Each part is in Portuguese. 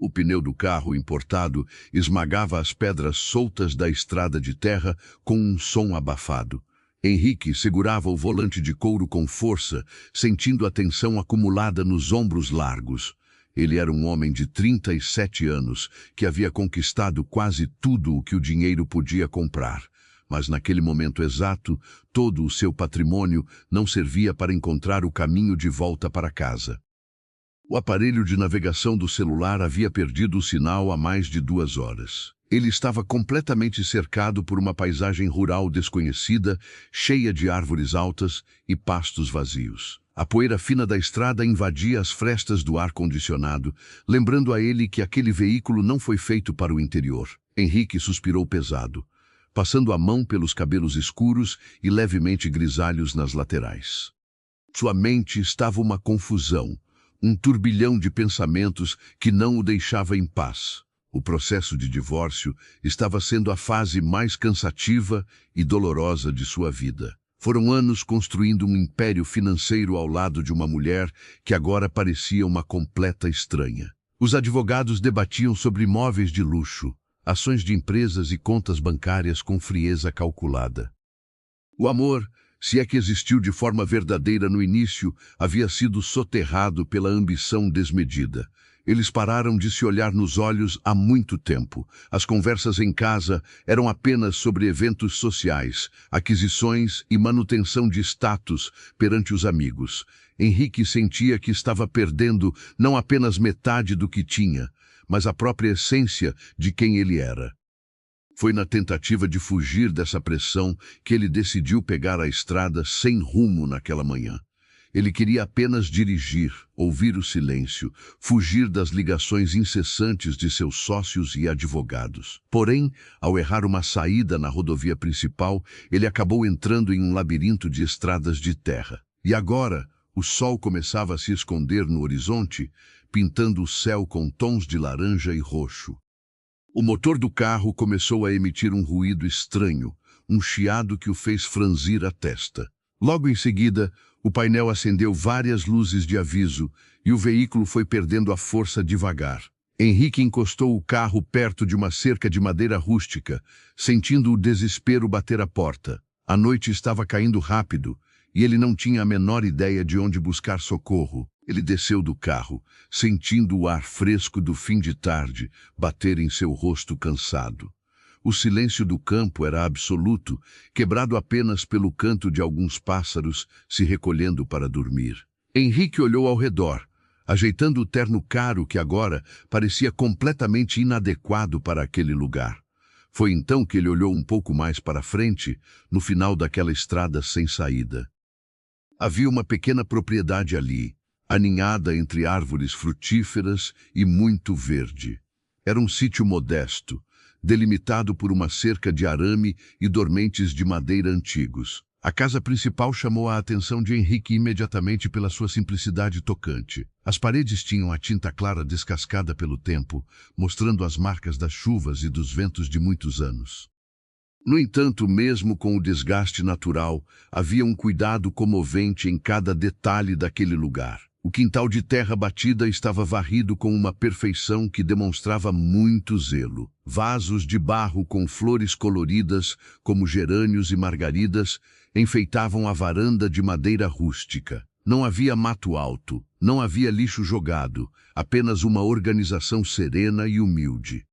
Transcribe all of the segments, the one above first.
O pneu do carro importado esmagava as pedras soltas da estrada de terra com um som abafado. Henrique segurava o volante de couro com força, sentindo a tensão acumulada nos ombros largos. Ele era um homem de 37 anos, que havia conquistado quase tudo o que o dinheiro podia comprar. Mas naquele momento exato, todo o seu patrimônio não servia para encontrar o caminho de volta para casa. O aparelho de navegação do celular havia perdido o sinal há mais de 2 horas. Ele estava completamente cercado por uma paisagem rural desconhecida, cheia de árvores altas e pastos vazios. A poeira fina da estrada invadia as frestas do ar-condicionado, lembrando a ele que aquele veículo não foi feito para o interior. Henrique suspirou pesado, passando a mão pelos cabelos escuros e levemente grisalhos nas laterais. Sua mente estava uma confusão, um turbilhão de pensamentos que não o deixava em paz. O processo de divórcio estava sendo a fase mais cansativa e dolorosa de sua vida. Foram anos construindo um império financeiro ao lado de uma mulher que agora parecia uma completa estranha. Os advogados debatiam sobre imóveis de luxo, ações de empresas e contas bancárias com frieza calculada. O amor, se é que existiu de forma verdadeira no início, havia sido soterrado pela ambição desmedida. Eles pararam de se olhar nos olhos há muito tempo. As conversas em casa eram apenas sobre eventos sociais, aquisições e manutenção de status perante os amigos. Henrique sentia que estava perdendo não apenas metade do que tinha, mas a própria essência de quem ele era. Foi na tentativa de fugir dessa pressão que ele decidiu pegar a estrada sem rumo naquela manhã. Ele queria apenas dirigir, ouvir o silêncio, fugir das ligações incessantes de seus sócios e advogados. Porém, ao errar uma saída na rodovia principal, ele acabou entrando em um labirinto de estradas de terra. E agora, o sol começava a se esconder no horizonte, pintando o céu com tons de laranja e roxo. O motor do carro começou a emitir um ruído estranho, um chiado que o fez franzir a testa. Logo em seguida, o painel acendeu várias luzes de aviso e o veículo foi perdendo a força devagar. Henrique encostou o carro perto de uma cerca de madeira rústica, sentindo o desespero bater à porta. A noite estava caindo rápido e ele não tinha a menor ideia de onde buscar socorro. Ele desceu do carro, sentindo o ar fresco do fim de tarde bater em seu rosto cansado. O silêncio do campo era absoluto, quebrado apenas pelo canto de alguns pássaros se recolhendo para dormir. Henrique olhou ao redor, ajeitando o terno caro que agora parecia completamente inadequado para aquele lugar. Foi então que ele olhou um pouco mais para frente, no final daquela estrada sem saída. Havia uma pequena propriedade ali, aninhada entre árvores frutíferas e muito verde. Era um sítio modesto, delimitado por uma cerca de arame e dormentes de madeira antigos. A casa principal chamou a atenção de Henrique imediatamente pela sua simplicidade tocante. As paredes tinham a tinta clara descascada pelo tempo, mostrando as marcas das chuvas e dos ventos de muitos anos. No entanto, mesmo com o desgaste natural, havia um cuidado comovente em cada detalhe daquele lugar. O quintal de terra batida estava varrido com uma perfeição que demonstrava muito zelo. Vasos de barro com flores coloridas, como gerânios e margaridas, enfeitavam a varanda de madeira rústica. Não havia mato alto, não havia lixo jogado, apenas uma organização serena e humilde.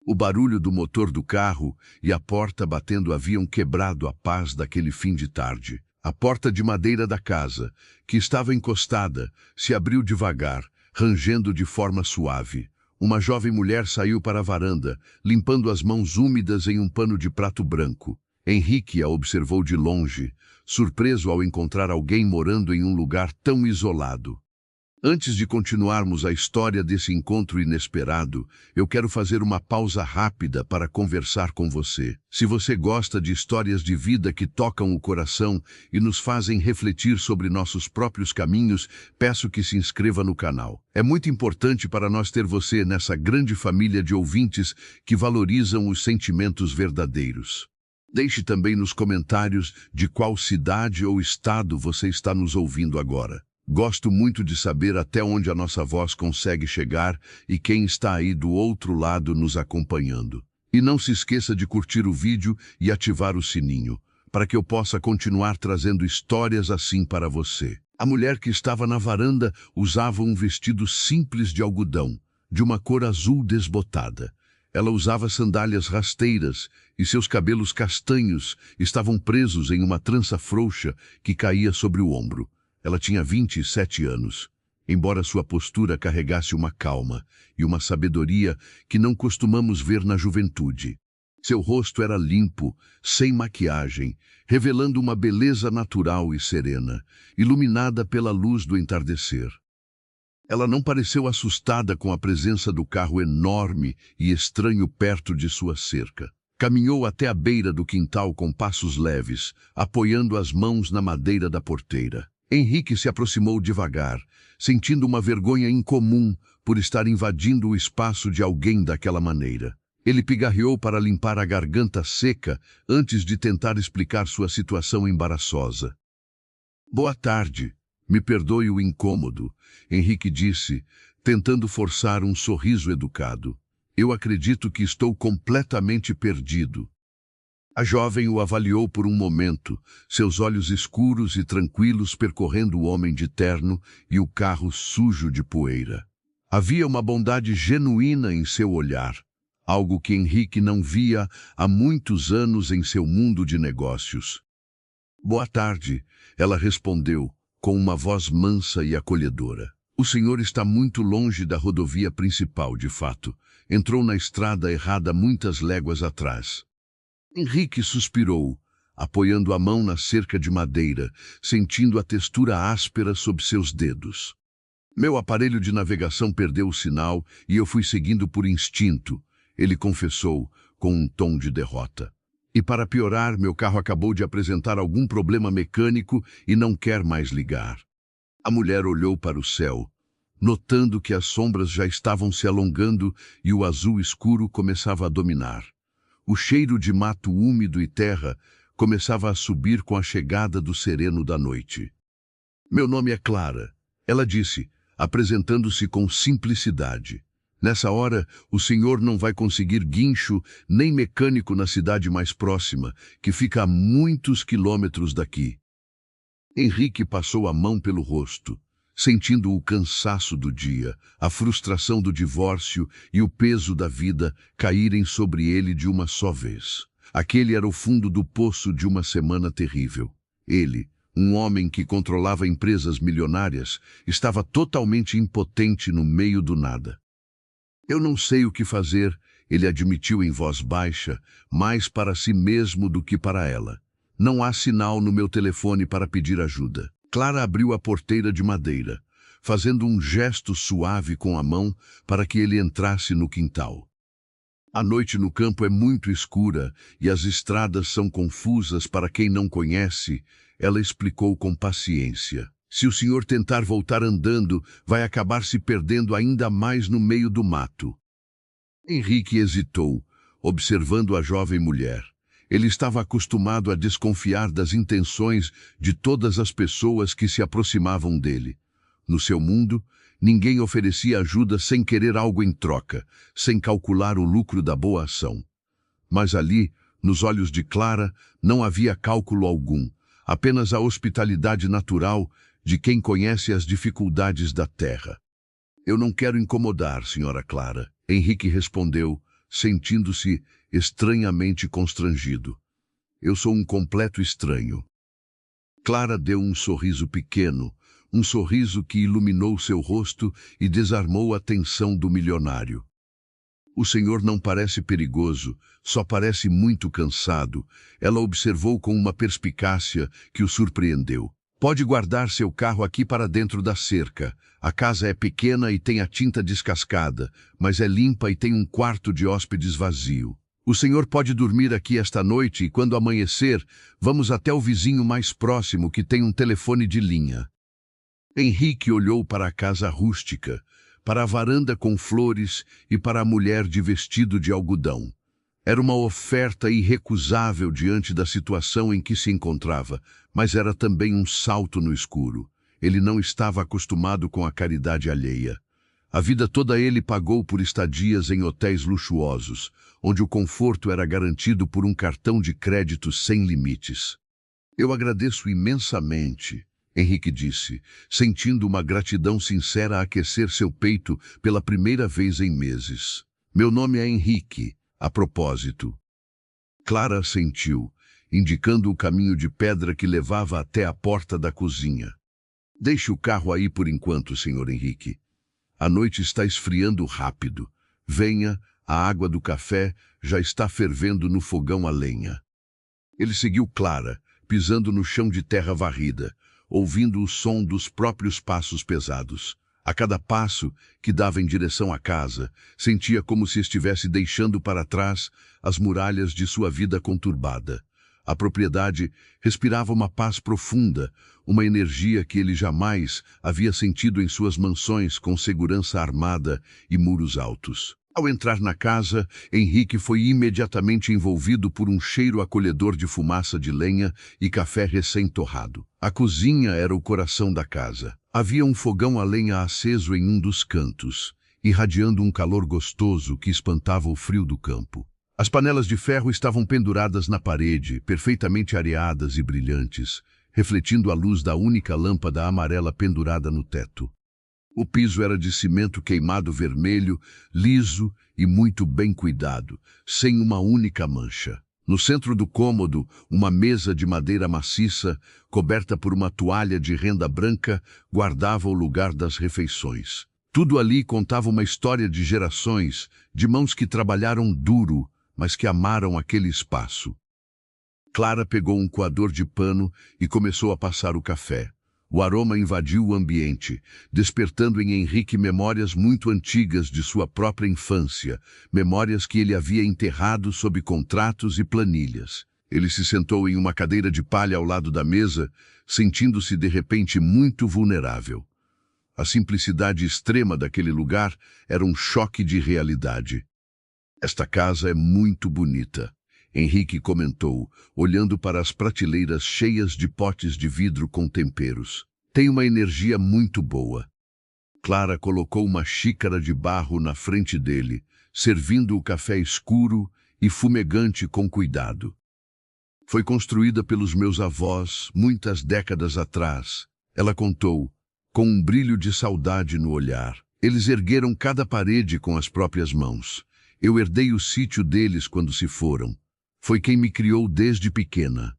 O barulho do motor do carro e a porta batendo haviam quebrado a paz daquele fim de tarde. A porta de madeira da casa, que estava encostada, se abriu devagar, rangendo de forma suave. Uma jovem mulher saiu para a varanda, limpando as mãos úmidas em um pano de prato branco. Henrique a observou de longe, surpreso ao encontrar alguém morando em um lugar tão isolado. Antes de continuarmos a história desse encontro inesperado, eu quero fazer uma pausa rápida para conversar com você. Se você gosta de histórias de vida que tocam o coração e nos fazem refletir sobre nossos próprios caminhos, peço que se inscreva no canal. É muito importante para nós ter você nessa grande família de ouvintes que valorizam os sentimentos verdadeiros. Deixe também nos comentários de qual cidade ou estado você está nos ouvindo agora. Gosto muito de saber até onde a nossa voz consegue chegar e quem está aí do outro lado nos acompanhando. E não se esqueça de curtir o vídeo e ativar o sininho, para que eu possa continuar trazendo histórias assim para você. A mulher que estava na varanda usava um vestido simples de algodão, de uma cor azul desbotada. Ela usava sandálias rasteiras e seus cabelos castanhos estavam presos em uma trança frouxa que caía sobre o ombro. Ela tinha 27 anos, embora sua postura carregasse uma calma e uma sabedoria que não costumamos ver na juventude. Seu rosto era limpo, sem maquiagem, revelando uma beleza natural e serena, iluminada pela luz do entardecer. Ela não pareceu assustada com a presença do carro enorme e estranho perto de sua cerca. Caminhou até a beira do quintal com passos leves, apoiando as mãos na madeira da porteira. Henrique se aproximou devagar, sentindo uma vergonha incomum por estar invadindo o espaço de alguém daquela maneira. Ele pigarreou para limpar a garganta seca antes de tentar explicar sua situação embaraçosa. "Boa tarde. Me perdoe o incômodo", Henrique disse, tentando forçar um sorriso educado. "Eu acredito que estou completamente perdido." A jovem o avaliou por um momento, seus olhos escuros e tranquilos percorrendo o homem de terno e o carro sujo de poeira. Havia uma bondade genuína em seu olhar, algo que Henrique não via há muitos anos em seu mundo de negócios. "Boa tarde", ela respondeu, com uma voz mansa e acolhedora. "O senhor está muito longe da rodovia principal, de fato. Entrou na estrada errada muitas léguas atrás." Henrique suspirou, apoiando a mão na cerca de madeira, sentindo a textura áspera sob seus dedos. "Meu aparelho de navegação perdeu o sinal e eu fui seguindo por instinto", ele confessou, com um tom de derrota. "E para piorar, meu carro acabou de apresentar algum problema mecânico e não quer mais ligar." A mulher olhou para o céu, notando que as sombras já estavam se alongando e o azul escuro começava a dominar. O cheiro de mato úmido e terra começava a subir com a chegada do sereno da noite. "Meu nome é Clara", ela disse, apresentando-se com simplicidade. "Nessa hora, o senhor não vai conseguir guincho nem mecânico na cidade mais próxima, que fica a muitos quilômetros daqui." Henrique passou a mão pelo rosto, sentindo o cansaço do dia, a frustração do divórcio e o peso da vida caírem sobre ele de uma só vez. Aquele era o fundo do poço de uma semana terrível. Ele, um homem que controlava empresas milionárias, estava totalmente impotente no meio do nada. "Eu não sei o que fazer", ele admitiu em voz baixa, mais para si mesmo do que para ela. "Não há sinal no meu telefone para pedir ajuda." Clara abriu a porteira de madeira, fazendo um gesto suave com a mão para que ele entrasse no quintal. "A noite no campo é muito escura e as estradas são confusas para quem não conhece", ela explicou com paciência. "Se o senhor tentar voltar andando, vai acabar se perdendo ainda mais no meio do mato." Henrique hesitou, observando a jovem mulher. Ele estava acostumado a desconfiar das intenções de todas as pessoas que se aproximavam dele. No seu mundo, ninguém oferecia ajuda sem querer algo em troca, sem calcular o lucro da boa ação. Mas ali, nos olhos de Clara, não havia cálculo algum, apenas a hospitalidade natural de quem conhece as dificuldades da terra. "Eu não quero incomodar, senhora Clara", Henrique respondeu, sentindo-se estranhamente constrangido. "Eu sou um completo estranho." Clara deu um sorriso pequeno, um sorriso que iluminou seu rosto e desarmou a tensão do milionário. "O senhor não parece perigoso, só parece muito cansado", ela observou com uma perspicácia que o surpreendeu. "Pode guardar seu carro aqui para dentro da cerca. A casa é pequena e tem a tinta descascada, mas é limpa e tem um quarto de hóspedes vazio. O senhor pode dormir aqui esta noite e, quando amanhecer, vamos até o vizinho mais próximo que tem um telefone de linha." Henrique olhou para a casa rústica, para a varanda com flores e para a mulher de vestido de algodão. Era uma oferta irrecusável diante da situação em que se encontrava, mas era também um salto no escuro. Ele não estava acostumado com a caridade alheia. A vida toda ele pagou por estadias em hotéis luxuosos, onde o conforto era garantido por um cartão de crédito sem limites. Eu agradeço imensamente, Henrique disse, sentindo uma gratidão sincera aquecer seu peito pela primeira vez em meses. Meu nome é Henrique, a propósito. Clara assentiu, indicando o caminho de pedra que levava até a porta da cozinha. Deixe o carro aí por enquanto, Sr. Henrique. A noite está esfriando rápido. Venha, a água do café já está fervendo no fogão a lenha. Ele seguiu Clara, pisando no chão de terra varrida, ouvindo o som dos próprios passos pesados. A cada passo que dava em direção à casa, sentia como se estivesse deixando para trás as muralhas de sua vida conturbada. A propriedade respirava uma paz profunda, uma energia que ele jamais havia sentido em suas mansões com segurança armada e muros altos. Ao entrar na casa, Henrique foi imediatamente envolvido por um cheiro acolhedor de fumaça de lenha e café recém-torrado. A cozinha era o coração da casa. Havia um fogão a lenha aceso em um dos cantos, irradiando um calor gostoso que espantava o frio do campo. As panelas de ferro estavam penduradas na parede, perfeitamente areadas e brilhantes, refletindo a luz da única lâmpada amarela pendurada no teto. O piso era de cimento queimado vermelho, liso e muito bem cuidado, sem uma única mancha. No centro do cômodo, uma mesa de madeira maciça, coberta por uma toalha de renda branca, guardava o lugar das refeições. Tudo ali contava uma história de gerações, de mãos que trabalharam duro, mas que amaram aquele espaço. Clara pegou um coador de pano e começou a passar o café. O aroma invadiu o ambiente, despertando em Henrique memórias muito antigas de sua própria infância, memórias que ele havia enterrado sob contratos e planilhas. Ele se sentou em uma cadeira de palha ao lado da mesa, sentindo-se de repente muito vulnerável. A simplicidade extrema daquele lugar era um choque de realidade. Esta casa é muito bonita, Henrique comentou, olhando para as prateleiras cheias de potes de vidro com temperos. Tem uma energia muito boa. Clara colocou uma xícara de barro na frente dele, servindo o café escuro e fumegante com cuidado. Foi construída pelos meus avós muitas décadas atrás, ela contou, com um brilho de saudade no olhar. Eles ergueram cada parede com as próprias mãos. Eu herdei o sítio deles quando se foram. Foi quem me criou desde pequena.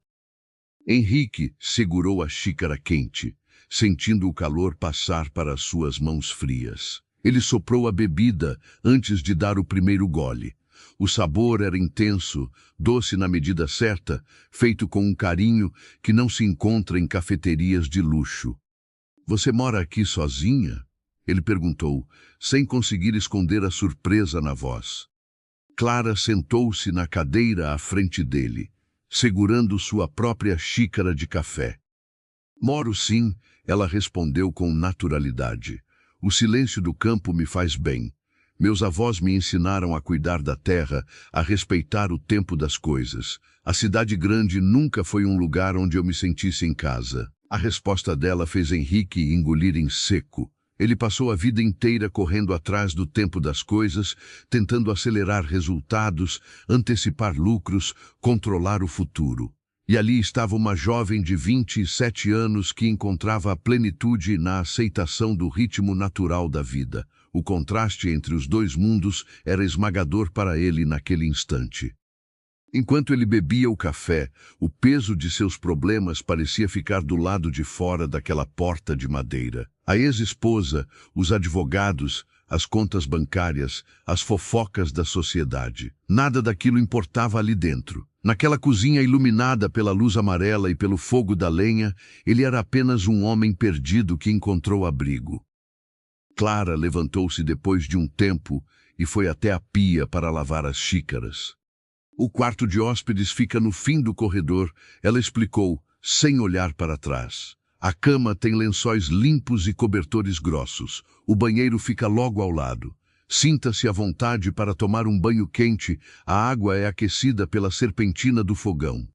Henrique segurou a xícara quente, sentindo o calor passar para as suas mãos frias. Ele soprou a bebida antes de dar o primeiro gole. O sabor era intenso, doce na medida certa, feito com um carinho que não se encontra em cafeterias de luxo. Você mora aqui sozinha? Ele perguntou, sem conseguir esconder a surpresa na voz. Clara sentou-se na cadeira à frente dele, segurando sua própria xícara de café. Moro sim, ela respondeu com naturalidade. O silêncio do campo me faz bem. Meus avós me ensinaram a cuidar da terra, a respeitar o tempo das coisas. A cidade grande nunca foi um lugar onde eu me sentisse em casa. A resposta dela fez Henrique engolir em seco. Ele passou a vida inteira correndo atrás do tempo das coisas, tentando acelerar resultados, antecipar lucros, controlar o futuro. E ali estava uma jovem de 27 anos que encontrava a plenitude na aceitação do ritmo natural da vida. O contraste entre os dois mundos era esmagador para ele naquele instante. Enquanto ele bebia o café, o peso de seus problemas parecia ficar do lado de fora daquela porta de madeira. A ex-esposa, os advogados, as contas bancárias, as fofocas da sociedade. Nada daquilo importava ali dentro. Naquela cozinha iluminada pela luz amarela e pelo fogo da lenha, ele era apenas um homem perdido que encontrou abrigo. Clara levantou-se depois de um tempo e foi até a pia para lavar as xícaras. O quarto de hóspedes fica no fim do corredor, ela explicou, sem olhar para trás. A cama tem lençóis limpos e cobertores grossos. O banheiro fica logo ao lado. Sinta-se à vontade para tomar um banho quente, a água é aquecida pela serpentina do fogão.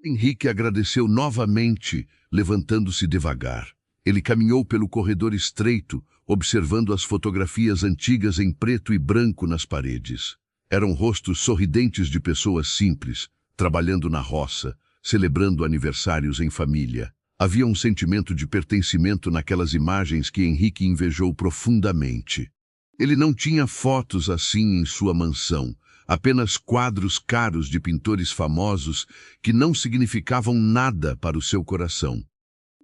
Henrique agradeceu novamente, levantando-se devagar. Ele caminhou pelo corredor estreito, observando as fotografias antigas em preto e branco nas paredes. Eram rostos sorridentes de pessoas simples, trabalhando na roça, celebrando aniversários em família. Havia um sentimento de pertencimento naquelas imagens que Henrique invejou profundamente. Ele não tinha fotos assim em sua mansão, apenas quadros caros de pintores famosos que não significavam nada para o seu coração.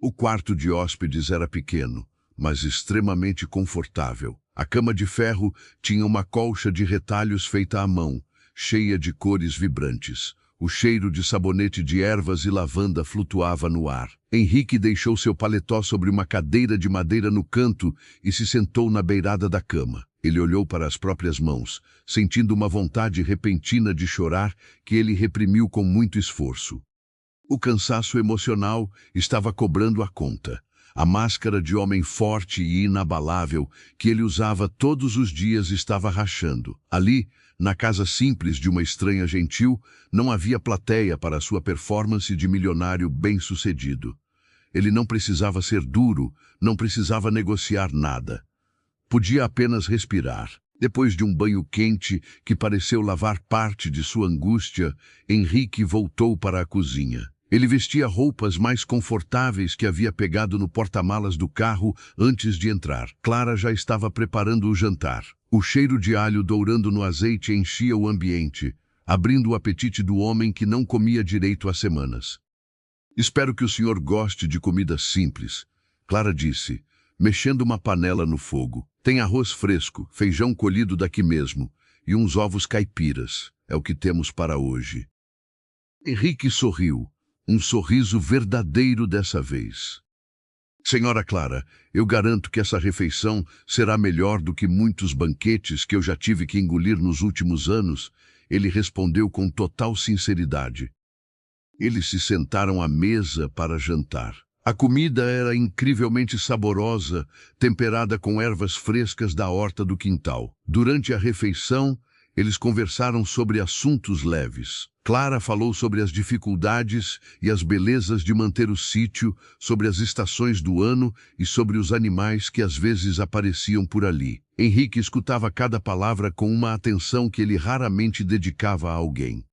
O quarto de hóspedes era pequeno, mas extremamente confortável. A cama de ferro tinha uma colcha de retalhos feita à mão, cheia de cores vibrantes. O cheiro de sabonete de ervas e lavanda flutuava no ar. Henrique deixou seu paletó sobre uma cadeira de madeira no canto e se sentou na beirada da cama. Ele olhou para as próprias mãos, sentindo uma vontade repentina de chorar que ele reprimiu com muito esforço. O cansaço emocional estava cobrando a conta. A máscara de homem forte e inabalável que ele usava todos os dias estava rachando. Ali, na casa simples de uma estranha gentil, não havia plateia para sua performance de milionário bem-sucedido. Ele não precisava ser duro, não precisava negociar nada. Podia apenas respirar. Depois de um banho quente que pareceu lavar parte de sua angústia, Henrique voltou para a cozinha. Ele vestia roupas mais confortáveis que havia pegado no porta-malas do carro antes de entrar. Clara já estava preparando o jantar. O cheiro de alho dourando no azeite enchia o ambiente, abrindo o apetite do homem que não comia direito há semanas. "Espero que o senhor goste de comida simples", Clara disse, mexendo uma panela no fogo. "Tem arroz fresco, feijão colhido daqui mesmo e uns ovos caipiras. É o que temos para hoje." Henrique sorriu. Um sorriso verdadeiro dessa vez. "Senhora Clara, eu garanto que essa refeição será melhor do que muitos banquetes que eu já tive que engolir nos últimos anos", ele respondeu com total sinceridade. Eles se sentaram à mesa para jantar. A comida era incrivelmente saborosa, temperada com ervas frescas da horta do quintal. Durante a refeição, eles conversaram sobre assuntos leves. Clara falou sobre as dificuldades e as belezas de manter o sítio, sobre as estações do ano e sobre os animais que às vezes apareciam por ali. Henrique escutava cada palavra com uma atenção que ele raramente dedicava a alguém.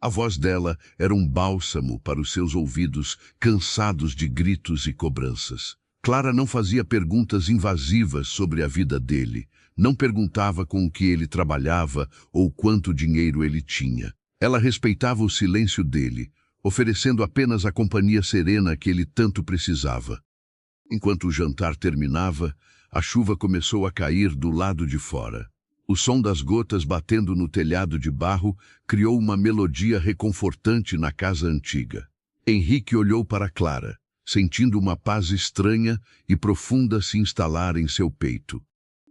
A voz dela era um bálsamo para os seus ouvidos, cansados de gritos e cobranças. Clara não fazia perguntas invasivas sobre a vida dele, não perguntava com o que ele trabalhava ou quanto dinheiro ele tinha. Ela respeitava o silêncio dele, oferecendo apenas a companhia serena que ele tanto precisava. Enquanto o jantar terminava, a chuva começou a cair do lado de fora. O som das gotas batendo no telhado de barro criou uma melodia reconfortante na casa antiga. Henrique olhou para Clara, sentindo uma paz estranha e profunda se instalar em seu peito.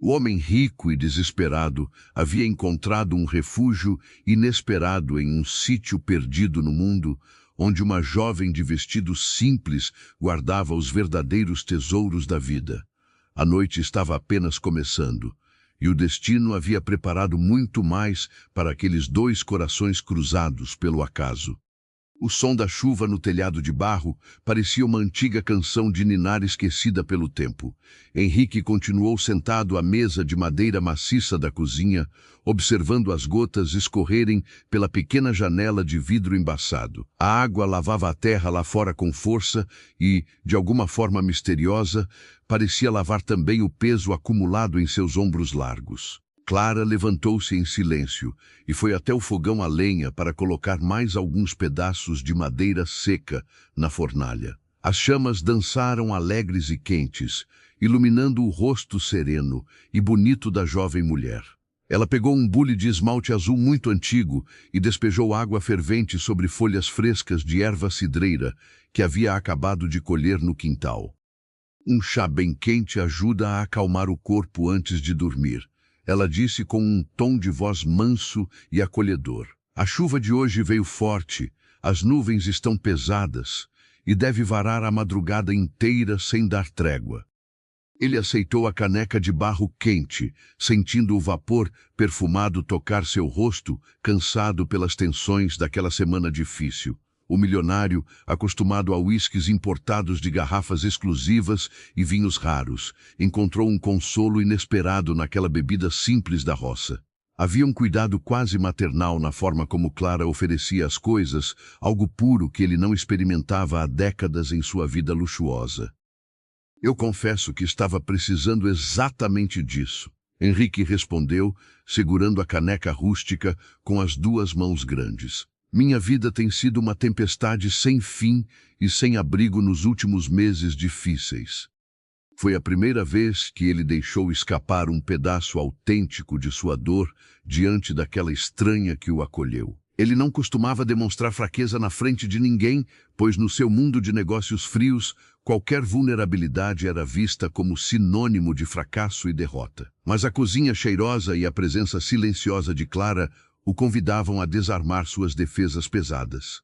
O homem rico e desesperado havia encontrado um refúgio inesperado em um sítio perdido no mundo, onde uma jovem de vestido simples guardava os verdadeiros tesouros da vida. A noite estava apenas começando, e o destino havia preparado muito mais para aqueles dois corações cruzados pelo acaso. O som da chuva no telhado de barro parecia uma antiga canção de ninar esquecida pelo tempo. Henrique continuou sentado à mesa de madeira maciça da cozinha, observando as gotas escorrerem pela pequena janela de vidro embaçado. A água lavava a terra lá fora com força e, de alguma forma misteriosa, parecia lavar também o peso acumulado em seus ombros largos. Clara levantou-se em silêncio e foi até o fogão a lenha para colocar mais alguns pedaços de madeira seca na fornalha. As chamas dançaram alegres e quentes, iluminando o rosto sereno e bonito da jovem mulher. Ela pegou um bule de esmalte azul muito antigo e despejou água fervente sobre folhas frescas de erva cidreira que havia acabado de colher no quintal. "Um chá bem quente ajuda a acalmar o corpo antes de dormir", ela disse com um tom de voz manso e acolhedor. "A chuva de hoje veio forte, as nuvens estão pesadas e deve varar a madrugada inteira sem dar trégua." Ele aceitou a caneca de barro quente, sentindo o vapor perfumado tocar seu rosto, cansado pelas tensões daquela semana difícil. O milionário, acostumado a uísques importados de garrafas exclusivas e vinhos raros, encontrou um consolo inesperado naquela bebida simples da roça. Havia um cuidado quase maternal na forma como Clara oferecia as coisas, algo puro que ele não experimentava há décadas em sua vida luxuosa. Eu confesso que estava precisando exatamente disso. Henrique respondeu, segurando a caneca rústica com as duas mãos grandes. Minha vida tem sido uma tempestade sem fim e sem abrigo nos últimos meses difíceis. Foi a primeira vez que ele deixou escapar um pedaço autêntico de sua dor diante daquela estranha que o acolheu. Ele não costumava demonstrar fraqueza na frente de ninguém, pois no seu mundo de negócios frios, qualquer vulnerabilidade era vista como sinônimo de fracasso e derrota. Mas a cozinha cheirosa e a presença silenciosa de Clara o convidavam a desarmar suas defesas pesadas.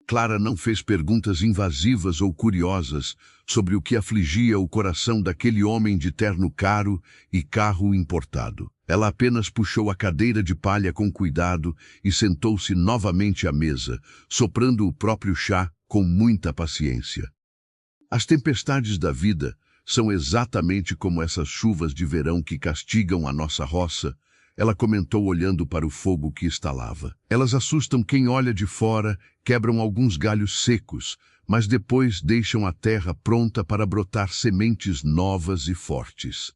Clara não fez perguntas invasivas ou curiosas sobre o que afligia o coração daquele homem de terno caro e carro importado. Ela apenas puxou a cadeira de palha com cuidado e sentou-se novamente à mesa, soprando o próprio chá com muita paciência. As tempestades da vida são exatamente como essas chuvas de verão que castigam a nossa roça, ela comentou olhando para o fogo que estalava. Elas assustam quem olha de fora, quebram alguns galhos secos, mas depois deixam a terra pronta para brotar sementes novas e fortes.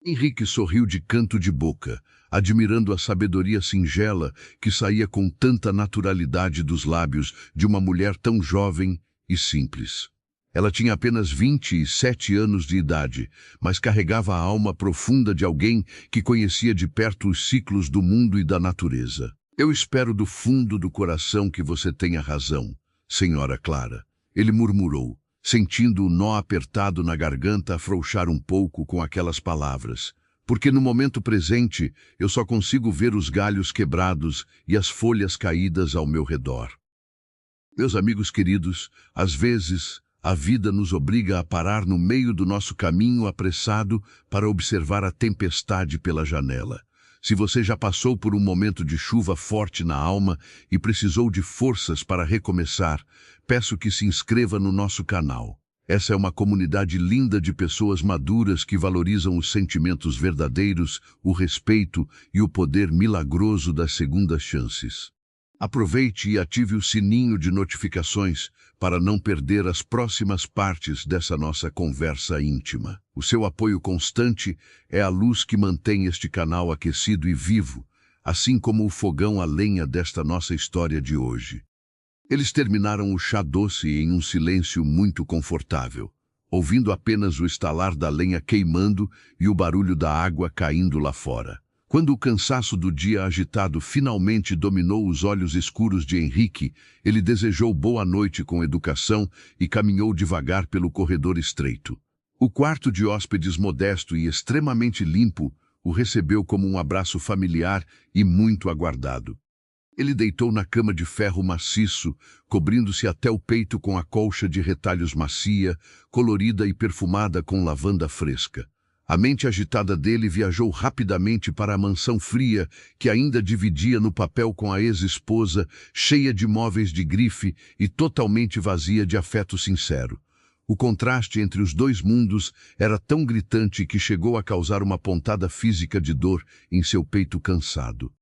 Henrique sorriu de canto de boca, admirando a sabedoria singela que saía com tanta naturalidade dos lábios de uma mulher tão jovem e simples. Ela tinha apenas 27 anos de idade, mas carregava a alma profunda de alguém que conhecia de perto os ciclos do mundo e da natureza. Eu espero do fundo do coração que você tenha razão, senhora Clara, ele murmurou, sentindo o nó apertado na garganta afrouxar um pouco com aquelas palavras. Porque no momento presente eu só consigo ver os galhos quebrados e as folhas caídas ao meu redor. Meus amigos queridos, às vezes a vida nos obriga a parar no meio do nosso caminho apressado para observar a tempestade pela janela. Se você já passou por um momento de chuva forte na alma e precisou de forças para recomeçar, peço que se inscreva no nosso canal. Essa é uma comunidade linda de pessoas maduras que valorizam os sentimentos verdadeiros, o respeito e o poder milagroso das segundas chances. Aproveite e ative o sininho de notificações para não perder as próximas partes dessa nossa conversa íntima. O seu apoio constante é a luz que mantém este canal aquecido e vivo, assim como o fogão a lenha desta nossa história de hoje. Eles terminaram o chá doce em um silêncio muito confortável, ouvindo apenas o estalar da lenha queimando e o barulho da água caindo lá fora. Quando o cansaço do dia agitado finalmente dominou os olhos escuros de Henrique, ele desejou boa noite com educação e caminhou devagar pelo corredor estreito. O quarto de hóspedes modesto e extremamente limpo o recebeu como um abraço familiar e muito aguardado. Ele deitou na cama de ferro maciço, cobrindo-se até o peito com a colcha de retalhos macia, colorida e perfumada com lavanda fresca. A mente agitada dele viajou rapidamente para a mansão fria que ainda dividia no papel com a ex-esposa, cheia de móveis de grife e totalmente vazia de afeto sincero. O contraste entre os dois mundos era tão gritante que chegou a causar uma pontada física de dor em seu peito cansado.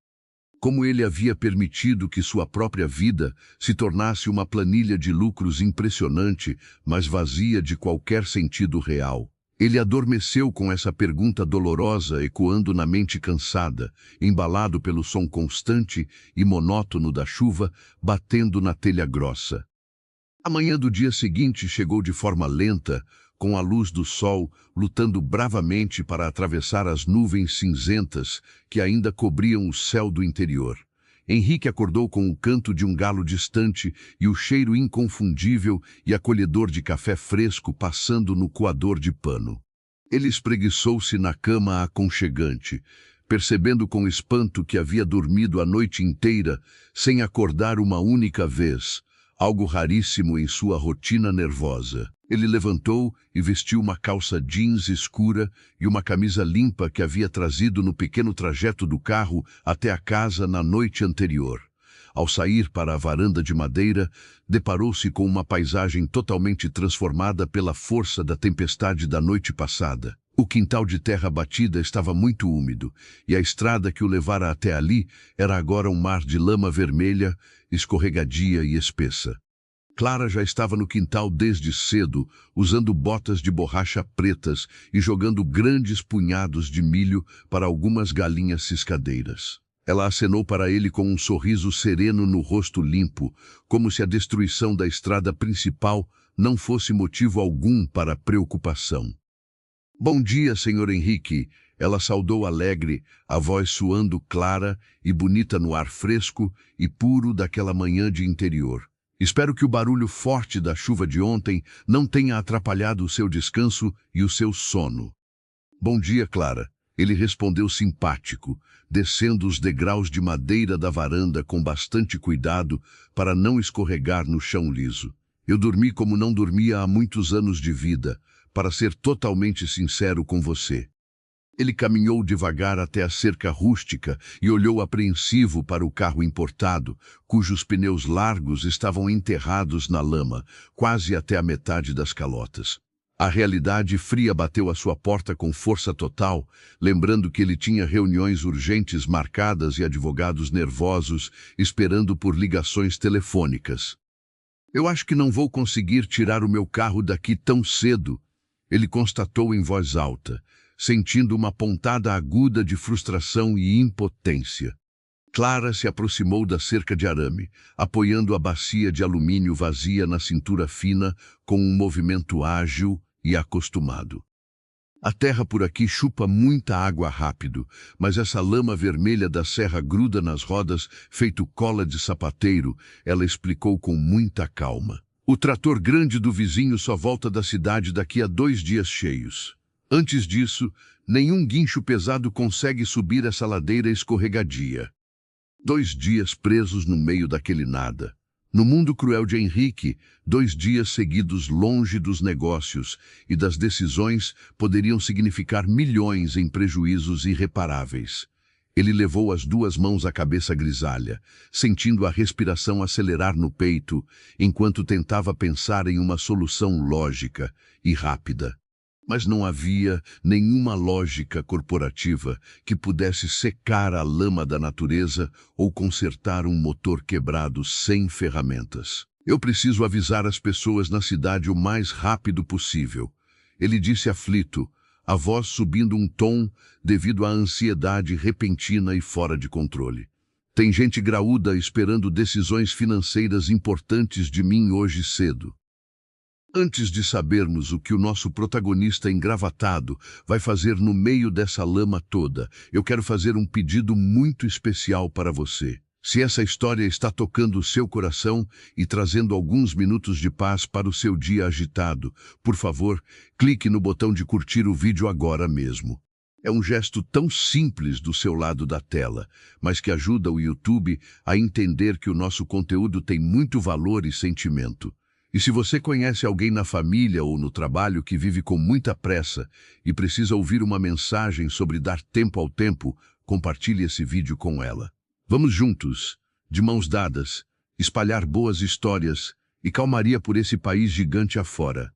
Como ele havia permitido que sua própria vida se tornasse uma planilha de lucros impressionante, mas vazia de qualquer sentido real. Ele adormeceu com essa pergunta dolorosa ecoando na mente cansada, embalado pelo som constante e monótono da chuva batendo na telha grossa. A manhã do dia seguinte chegou de forma lenta, com a luz do sol lutando bravamente para atravessar as nuvens cinzentas que ainda cobriam o céu do interior. Henrique acordou com o canto de um galo distante e o cheiro inconfundível e acolhedor de café fresco passando no coador de pano. Ele espreguiçou-se na cama aconchegante, percebendo com espanto que havia dormido a noite inteira sem acordar uma única vez, algo raríssimo em sua rotina nervosa. Ele levantou e vestiu uma calça jeans escura e uma camisa limpa que havia trazido no pequeno trajeto do carro até a casa na noite anterior. Ao sair para a varanda de madeira, deparou-se com uma paisagem totalmente transformada pela força da tempestade da noite passada. O quintal de terra batida estava muito úmido, e a estrada que o levara até ali era agora um mar de lama vermelha, escorregadia e espessa. Clara já estava no quintal desde cedo, usando botas de borracha pretas e jogando grandes punhados de milho para algumas galinhas ciscadeiras. Ela acenou para ele com um sorriso sereno no rosto limpo, como se a destruição da estrada principal não fosse motivo algum para preocupação. Bom dia, Sr. Henrique, ela saudou alegre, a voz soando clara e bonita no ar fresco e puro daquela manhã de interior. Espero que o barulho forte da chuva de ontem não tenha atrapalhado o seu descanso e o seu sono. Bom dia, Clara. Ele respondeu simpático, descendo os degraus de madeira da varanda com bastante cuidado para não escorregar no chão liso. Eu dormi como não dormia há muitos anos de vida, para ser totalmente sincero com você. Ele caminhou devagar até a cerca rústica e olhou apreensivo para o carro importado, cujos pneus largos estavam enterrados na lama, quase até a metade das calotas. A realidade fria bateu à sua porta com força total, lembrando que ele tinha reuniões urgentes marcadas e advogados nervosos esperando por ligações telefônicas. Eu acho que não vou conseguir tirar o meu carro daqui tão cedo, ele constatou em voz alta, sentindo uma pontada aguda de frustração e impotência. Clara se aproximou da cerca de arame, apoiando a bacia de alumínio vazia na cintura fina com um movimento ágil e acostumado. A terra por aqui chupa muita água rápido, mas essa lama vermelha da serra gruda nas rodas, feito cola de sapateiro, ela explicou com muita calma. O trator grande do vizinho só volta da cidade daqui a 2 dias cheios. Antes disso, nenhum guincho pesado consegue subir essa ladeira escorregadia. 2 dias presos no meio daquele nada. No mundo cruel de Henrique, 2 dias seguidos longe dos negócios e das decisões poderiam significar milhões em prejuízos irreparáveis. Ele levou as 2 mãos à cabeça grisalha, sentindo a respiração acelerar no peito, enquanto tentava pensar em uma solução lógica e rápida. Mas não havia nenhuma lógica corporativa que pudesse secar a lama da natureza ou consertar um motor quebrado sem ferramentas. Eu preciso avisar as pessoas na cidade o mais rápido possível. Ele disse aflito, a voz subindo um tom devido à ansiedade repentina e fora de controle. Tem gente graúda esperando decisões financeiras importantes de mim hoje cedo. Antes de sabermos o que o nosso protagonista engravatado vai fazer no meio dessa lama toda, eu quero fazer um pedido muito especial para você. Se essa história está tocando o seu coração e trazendo alguns minutos de paz para o seu dia agitado, por favor, clique no botão de curtir o vídeo agora mesmo. É um gesto tão simples do seu lado da tela, mas que ajuda o YouTube a entender que o nosso conteúdo tem muito valor e sentimento. E se você conhece alguém na família ou no trabalho que vive com muita pressa e precisa ouvir uma mensagem sobre dar tempo ao tempo, compartilhe esse vídeo com ela. Vamos juntos, de mãos dadas, espalhar boas histórias e calmaria por esse país gigante afora.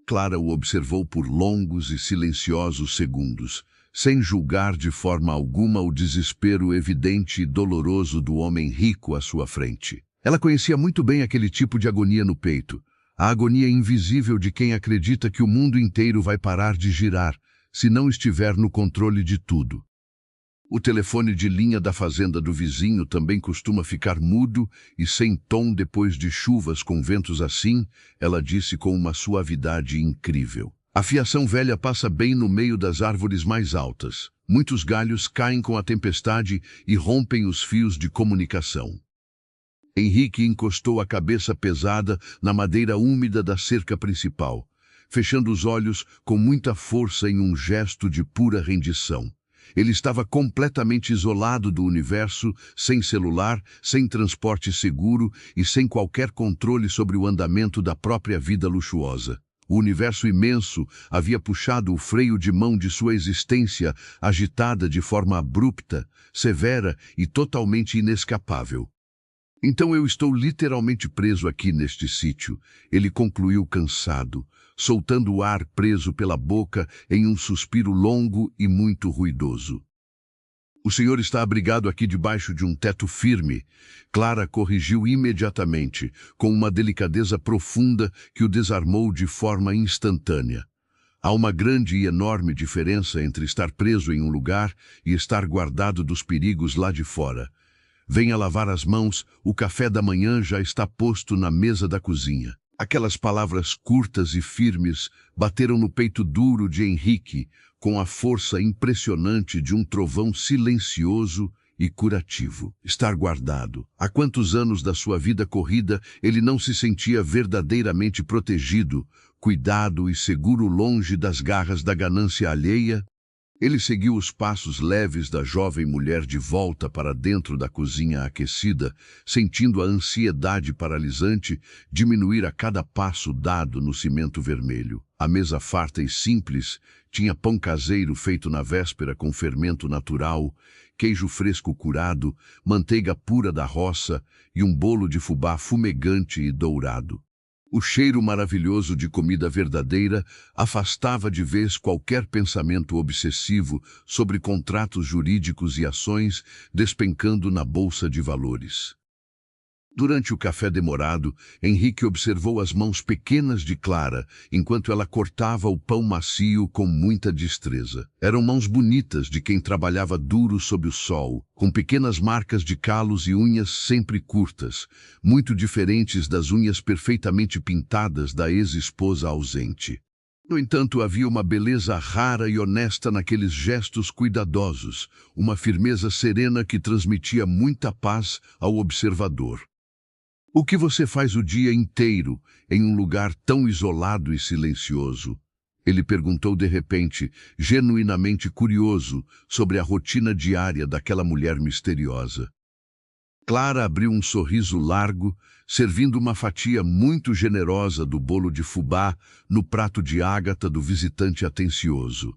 Clara o observou por longos e silenciosos segundos, sem julgar de forma alguma o desespero evidente e doloroso do homem rico à sua frente. Ela conhecia muito bem aquele tipo de agonia no peito, a agonia invisível de quem acredita que o mundo inteiro vai parar de girar se não estiver no controle de tudo. O telefone de linha da fazenda do vizinho também costuma ficar mudo e sem tom depois de chuvas com ventos assim, ela disse com uma suavidade incrível. A fiação velha passa bem no meio das árvores mais altas. Muitos galhos caem com a tempestade e rompem os fios de comunicação. Henrique encostou a cabeça pesada na madeira úmida da cerca principal, fechando os olhos com muita força em um gesto de pura rendição. Ele estava completamente isolado do universo, sem celular, sem transporte seguro e sem qualquer controle sobre o andamento da própria vida luxuosa. O universo imenso havia puxado o freio de mão de sua existência, agitada de forma abrupta, severa e totalmente inescapável. Então eu estou literalmente preso aqui neste sítio, ele concluiu cansado, soltando o ar preso pela boca em um suspiro longo e muito ruidoso. O senhor está abrigado aqui debaixo de um teto firme. Clara corrigiu imediatamente, com uma delicadeza profunda que o desarmou de forma instantânea. Há uma grande e enorme diferença entre estar preso em um lugar e estar guardado dos perigos lá de fora. Venha lavar as mãos, o café da manhã já está posto na mesa da cozinha. Aquelas palavras curtas e firmes bateram no peito duro de Henrique com a força impressionante de um trovão silencioso e curativo. Estar guardado. Há quantos anos da sua vida corrida ele não se sentia verdadeiramente protegido, cuidado e seguro longe das garras da ganância alheia? Ele seguiu os passos leves da jovem mulher de volta para dentro da cozinha aquecida, sentindo a ansiedade paralisante diminuir a cada passo dado no cimento vermelho. A mesa farta e simples tinha pão caseiro feito na véspera com fermento natural, queijo fresco curado, manteiga pura da roça e um bolo de fubá fumegante e dourado. O cheiro maravilhoso de comida verdadeira afastava de vez qualquer pensamento obsessivo sobre contratos jurídicos e ações despencando na bolsa de valores. Durante o café demorado, Henrique observou as mãos pequenas de Clara, enquanto ela cortava o pão macio com muita destreza. Eram mãos bonitas de quem trabalhava duro sob o sol, com pequenas marcas de calos e unhas sempre curtas, muito diferentes das unhas perfeitamente pintadas da ex-esposa ausente. No entanto, havia uma beleza rara e honesta naqueles gestos cuidadosos, uma firmeza serena que transmitia muita paz ao observador. O que você faz o dia inteiro em um lugar tão isolado e silencioso? Ele perguntou de repente, genuinamente curioso sobre a rotina diária daquela mulher misteriosa. Clara abriu um sorriso largo, servindo uma fatia muito generosa do bolo de fubá no prato de ágata do visitante atencioso.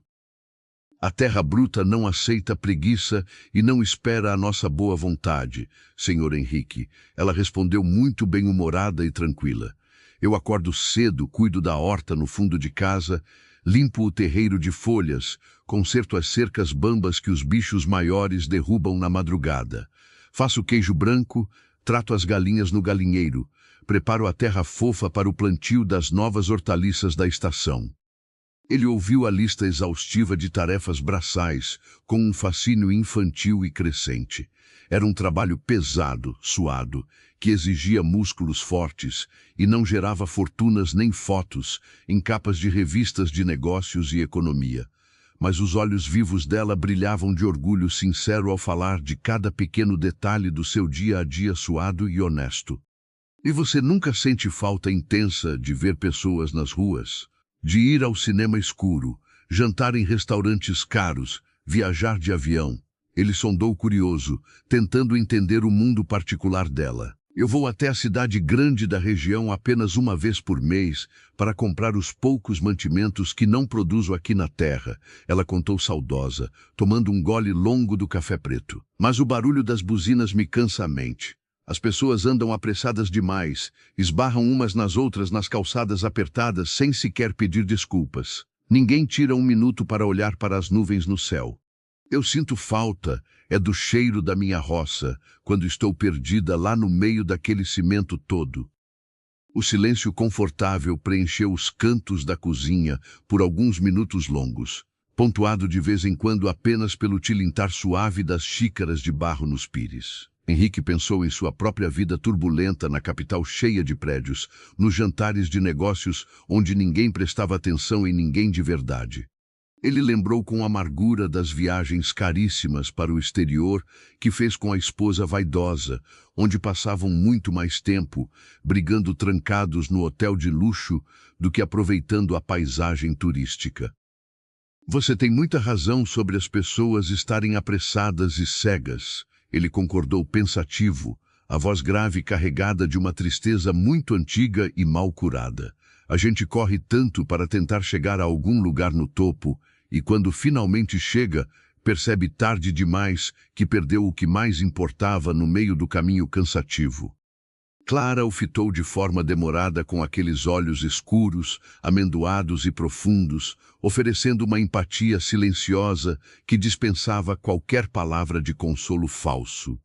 A terra bruta não aceita preguiça e não espera a nossa boa vontade, senhor Henrique. Ela respondeu muito bem-humorada e tranquila. Eu acordo cedo, cuido da horta no fundo de casa, limpo o terreiro de folhas, conserto as cercas bambas que os bichos maiores derrubam na madrugada. Faço queijo branco, trato as galinhas no galinheiro, preparo a terra fofa para o plantio das novas hortaliças da estação. Ele ouviu a lista exaustiva de tarefas braçais, com um fascínio infantil e crescente. Era um trabalho pesado, suado, que exigia músculos fortes e não gerava fortunas nem fotos em capas de revistas de negócios e economia. Mas os olhos vivos dela brilhavam de orgulho sincero ao falar de cada pequeno detalhe do seu dia a dia suado e honesto. E você nunca sente falta intensa de ver pessoas nas ruas? De ir ao cinema escuro, jantar em restaurantes caros, viajar de avião? Ele sondou curioso, tentando entender o mundo particular dela. Eu vou até a cidade grande da região apenas uma vez por mês para comprar os poucos mantimentos que não produzo aqui na terra, ela contou saudosa, tomando um gole longo do café preto. Mas o barulho das buzinas me cansa a mente. As pessoas andam apressadas demais, esbarram umas nas outras nas calçadas apertadas sem sequer pedir desculpas. Ninguém tira um minuto para olhar para as nuvens no céu. Eu sinto falta, do cheiro da minha roça, quando estou perdida lá no meio daquele cimento todo. O silêncio confortável preencheu os cantos da cozinha por alguns minutos longos, pontuado de vez em quando apenas pelo tilintar suave das xícaras de barro nos pires. Henrique pensou em sua própria vida turbulenta na capital cheia de prédios, nos jantares de negócios onde ninguém prestava atenção em ninguém de verdade. Ele lembrou com amargura das viagens caríssimas para o exterior que fez com a esposa vaidosa, onde passavam muito mais tempo, brigando trancados no hotel de luxo do que aproveitando a paisagem turística. Você tem muita razão sobre as pessoas estarem apressadas e cegas. Ele concordou pensativo, a voz grave carregada de uma tristeza muito antiga e mal curada. A gente corre tanto para tentar chegar a algum lugar no topo, e quando finalmente chega, percebe tarde demais que perdeu o que mais importava no meio do caminho cansativo. Clara o fitou de forma demorada com aqueles olhos escuros, amendoados e profundos, oferecendo uma empatia silenciosa que dispensava qualquer palavra de consolo falso.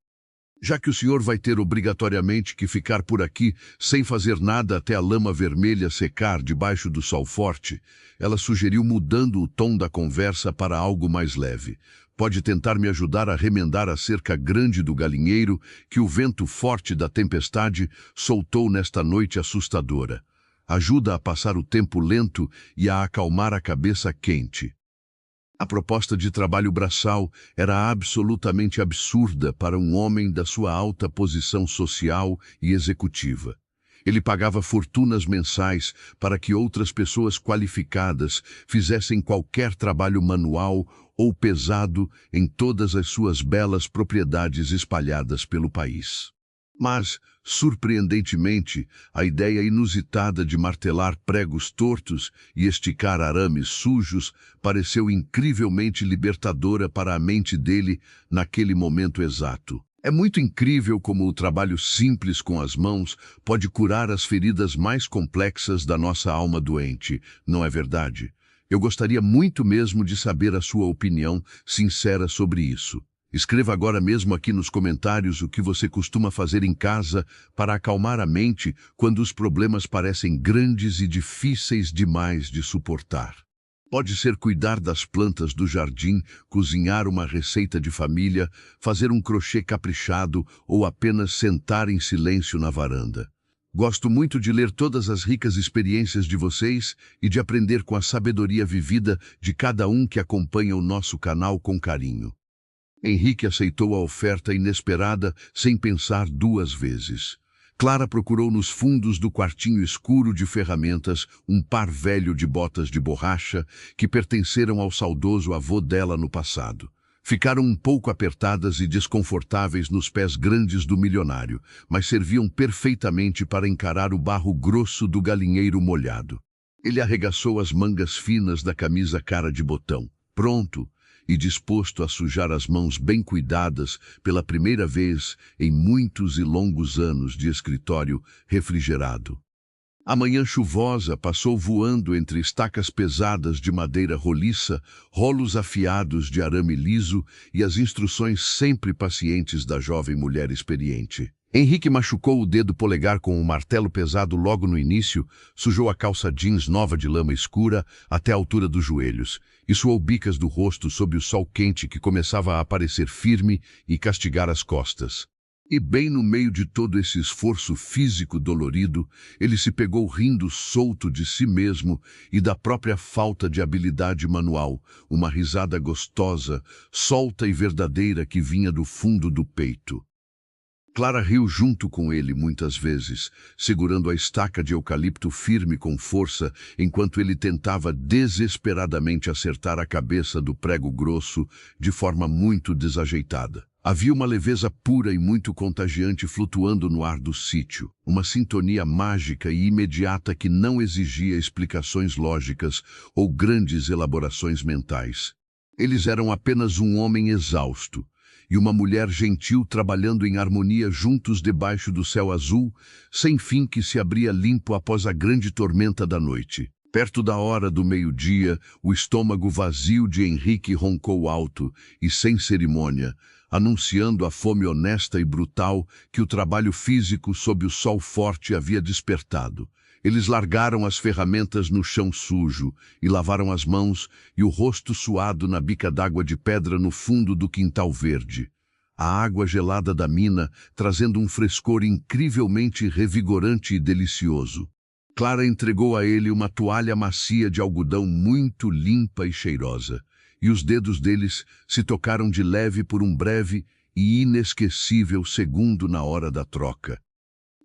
Já que o senhor vai ter obrigatoriamente que ficar por aqui sem fazer nada até a lama vermelha secar debaixo do sol forte, ela sugeriu mudando o tom da conversa para algo mais leve. Pode tentar me ajudar a remendar a cerca grande do galinheiro que o vento forte da tempestade soltou nesta noite assustadora. Ajuda a passar o tempo lento e a acalmar a cabeça quente. A proposta de trabalho braçal era absolutamente absurda para um homem da sua alta posição social e executiva. Ele pagava fortunas mensais para que outras pessoas qualificadas fizessem qualquer trabalho manual ou pesado em todas as suas belas propriedades espalhadas pelo país. Mas, surpreendentemente, a ideia inusitada de martelar pregos tortos e esticar arames sujos pareceu incrivelmente libertadora para a mente dele naquele momento exato. É muito incrível como o trabalho simples com as mãos pode curar as feridas mais complexas da nossa alma doente, não é verdade? Eu gostaria muito mesmo de saber a sua opinião sincera sobre isso. Escreva agora mesmo aqui nos comentários o que você costuma fazer em casa para acalmar a mente quando os problemas parecem grandes e difíceis demais de suportar. Pode ser cuidar das plantas do jardim, cozinhar uma receita de família, fazer um crochê caprichado ou apenas sentar em silêncio na varanda. Gosto muito de ler todas as ricas experiências de vocês e de aprender com a sabedoria vivida de cada um que acompanha o nosso canal com carinho. Henrique aceitou a oferta inesperada sem pensar duas vezes. Clara procurou nos fundos do quartinho escuro de ferramentas um par velho de botas de borracha que pertenceram ao saudoso avô dela no passado. Ficaram um pouco apertadas e desconfortáveis nos pés grandes do milionário, mas serviam perfeitamente para encarar o barro grosso do galinheiro molhado. Ele arregaçou as mangas finas da camisa cara de botão, pronto e disposto a sujar as mãos bem cuidadas pela primeira vez em muitos e longos anos de escritório refrigerado. A manhã chuvosa passou voando entre estacas pesadas de madeira roliça, rolos afiados de arame liso e as instruções sempre pacientes da jovem mulher experiente. Henrique machucou o dedo polegar com um martelo pesado logo no início, sujou a calça jeans nova de lama escura até a altura dos joelhos e suou bicas do rosto sob o sol quente que começava a aparecer firme e castigar as costas. E bem no meio de todo esse esforço físico dolorido, ele se pegou rindo solto de si mesmo e da própria falta de habilidade manual, uma risada gostosa, solta e verdadeira que vinha do fundo do peito. Clara riu junto com ele muitas vezes, segurando a estaca de eucalipto firme com força, enquanto ele tentava desesperadamente acertar a cabeça do prego grosso de forma muito desajeitada. Havia uma leveza pura e muito contagiante flutuando no ar do sítio, uma sintonia mágica e imediata que não exigia explicações lógicas ou grandes elaborações mentais. Eles eram apenas um homem exausto e uma mulher gentil trabalhando em harmonia juntos debaixo do céu azul, sem fim que se abria limpo após a grande tormenta da noite. Perto da hora do meio-dia, o estômago vazio de Henrique roncou alto e sem cerimônia, anunciando a fome honesta e brutal que o trabalho físico sob o sol forte havia despertado. Eles largaram as ferramentas no chão sujo e lavaram as mãos e o rosto suado na bica d'água de pedra no fundo do quintal verde. A água gelada da mina trazendo um frescor incrivelmente revigorante e delicioso. Clara entregou a ele uma toalha macia de algodão muito limpa e cheirosa, e os dedos deles se tocaram de leve por um breve e inesquecível segundo na hora da troca.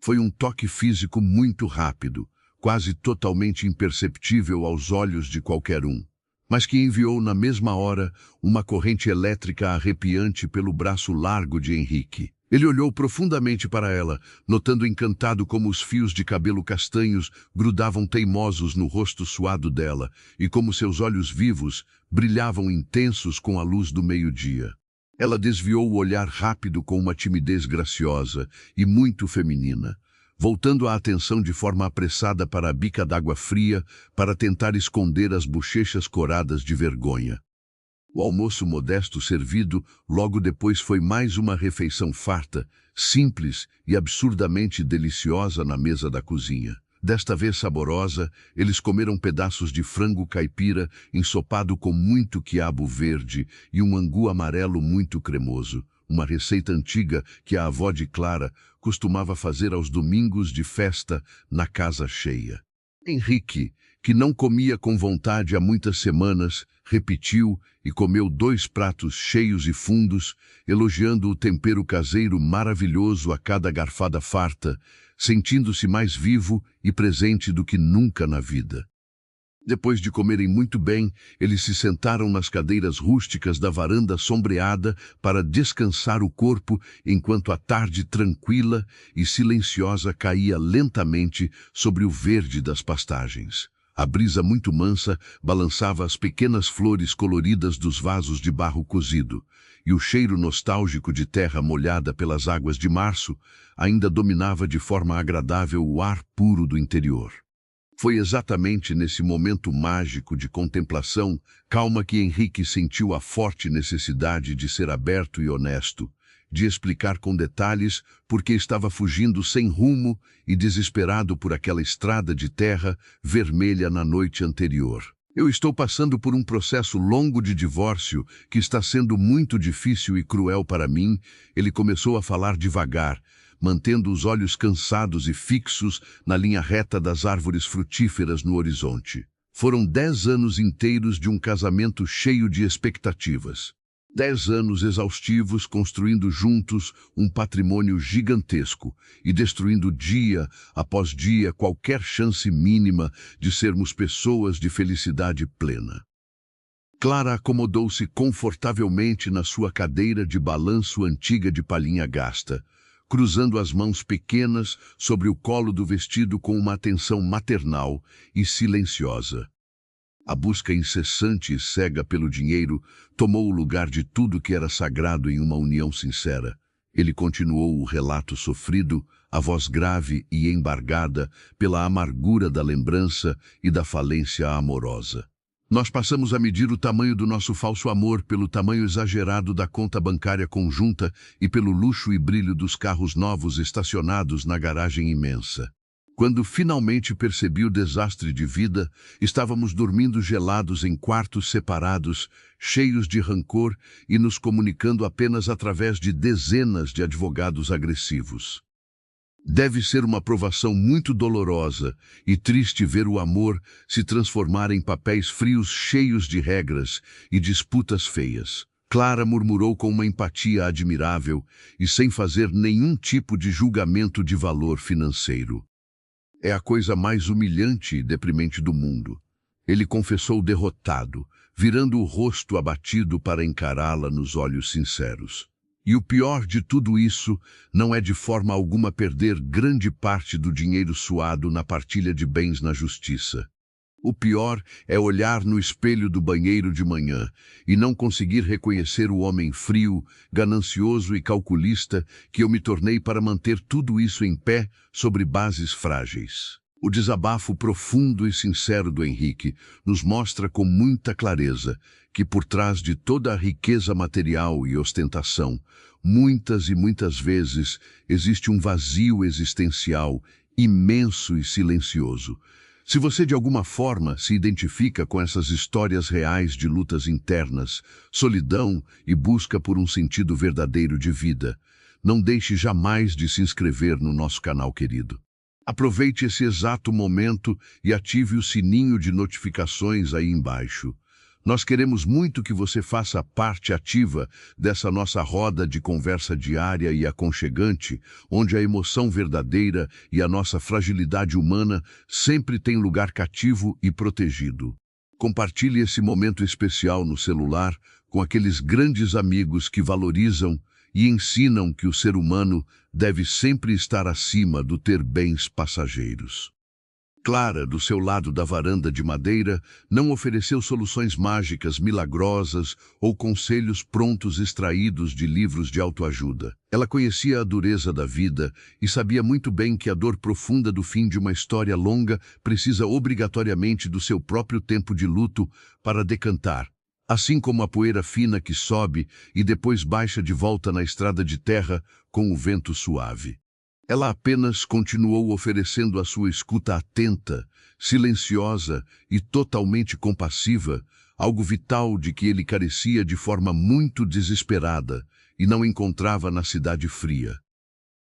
Foi um toque físico muito rápido, quase totalmente imperceptível aos olhos de qualquer um, mas que enviou na mesma hora uma corrente elétrica arrepiante pelo braço largo de Henrique. Ele olhou profundamente para ela, notando encantado como os fios de cabelo castanhos grudavam teimosos no rosto suado dela e como seus olhos vivos brilhavam intensos com a luz do meio-dia. Ela desviou o olhar rápido com uma timidez graciosa e muito feminina. voltando a atenção de forma apressada para a bica d'água fria para tentar esconder as bochechas coradas de vergonha. O almoço modesto servido logo depois foi mais uma refeição farta, simples e absurdamente deliciosa na mesa da cozinha. Desta vez saborosa, eles comeram pedaços de frango caipira ensopado com muito quiabo verde e um angu amarelo muito cremoso, uma receita antiga que a avó de Clara costumava fazer aos domingos de festa na casa cheia. Henrique, que não comia com vontade há muitas semanas, repetiu e comeu 2 pratos cheios e fundos, elogiando o tempero caseiro maravilhoso a cada garfada farta, sentindo-se mais vivo e presente do que nunca na vida. Depois de comerem muito bem, eles se sentaram nas cadeiras rústicas da varanda sombreada para descansar o corpo enquanto a tarde tranquila e silenciosa caía lentamente sobre o verde das pastagens. A brisa muito mansa balançava as pequenas flores coloridas dos vasos de barro cozido, e o cheiro nostálgico de terra molhada pelas águas de março ainda dominava de forma agradável o ar puro do interior. Foi exatamente nesse momento mágico de contemplação calma que Henrique sentiu a forte necessidade de ser aberto e honesto, de explicar com detalhes por que estava fugindo sem rumo e desesperado por aquela estrada de terra vermelha na noite anterior. Eu estou passando por um processo longo de divórcio que está sendo muito difícil e cruel para mim. Ele começou a falar devagar, mantendo os olhos cansados e fixos na linha reta das árvores frutíferas no horizonte. Foram 10 anos inteiros de um casamento cheio de expectativas. 10 anos exaustivos construindo juntos um patrimônio gigantesco e destruindo dia após dia qualquer chance mínima de sermos pessoas de felicidade plena. Clara acomodou-se confortavelmente na sua cadeira de balanço antiga de palhinha gasta, cruzando as mãos pequenas sobre o colo do vestido com uma atenção maternal e silenciosa. A busca incessante e cega pelo dinheiro tomou o lugar de tudo que era sagrado em uma união sincera. Ele continuou o relato sofrido, a voz grave e embargada pela amargura da lembrança e da falência amorosa. Nós passamos a medir o tamanho do nosso falso amor pelo tamanho exagerado da conta bancária conjunta e pelo luxo e brilho dos carros novos estacionados na garagem imensa. Quando finalmente percebi o desastre de vida, estávamos dormindo gelados em quartos separados, cheios de rancor e nos comunicando apenas através de dezenas de advogados agressivos. Deve ser uma provação muito dolorosa e triste ver o amor se transformar em papéis frios cheios de regras e disputas feias. Clara murmurou com uma empatia admirável e sem fazer nenhum tipo de julgamento de valor financeiro. É a coisa mais humilhante e deprimente do mundo. Ele confessou derrotado, virando o rosto abatido para encará-la nos olhos sinceros. E o pior de tudo isso não é de forma alguma perder grande parte do dinheiro suado na partilha de bens na justiça. O pior é olhar no espelho do banheiro de manhã e não conseguir reconhecer o homem frio, ganancioso e calculista que eu me tornei para manter tudo isso em pé sobre bases frágeis. O desabafo profundo e sincero do Henrique nos mostra com muita clareza que por trás de toda a riqueza material e ostentação, muitas e muitas vezes existe um vazio existencial imenso e silencioso. Se você de alguma forma se identifica com essas histórias reais de lutas internas, solidão e busca por um sentido verdadeiro de vida, não deixe jamais de se inscrever no nosso canal querido. Aproveite esse exato momento e ative o sininho de notificações aí embaixo. Nós queremos muito que você faça parte ativa dessa nossa roda de conversa diária e aconchegante, onde a emoção verdadeira e a nossa fragilidade humana sempre têm lugar cativo e protegido. Compartilhe esse momento especial no celular com aqueles grandes amigos que valorizam e ensinam que o ser humano deve sempre estar acima do ter bens passageiros. Clara, do seu lado da varanda de madeira, não ofereceu soluções mágicas milagrosas ou conselhos prontos extraídos de livros de autoajuda. Ela conhecia a dureza da vida e sabia muito bem que a dor profunda do fim de uma história longa precisa obrigatoriamente do seu próprio tempo de luto para decantar. Assim como a poeira fina que sobe e depois baixa de volta na estrada de terra com o vento suave. Ela apenas continuou oferecendo a sua escuta atenta, silenciosa e totalmente compassiva, algo vital de que ele carecia de forma muito desesperada e não encontrava na cidade fria.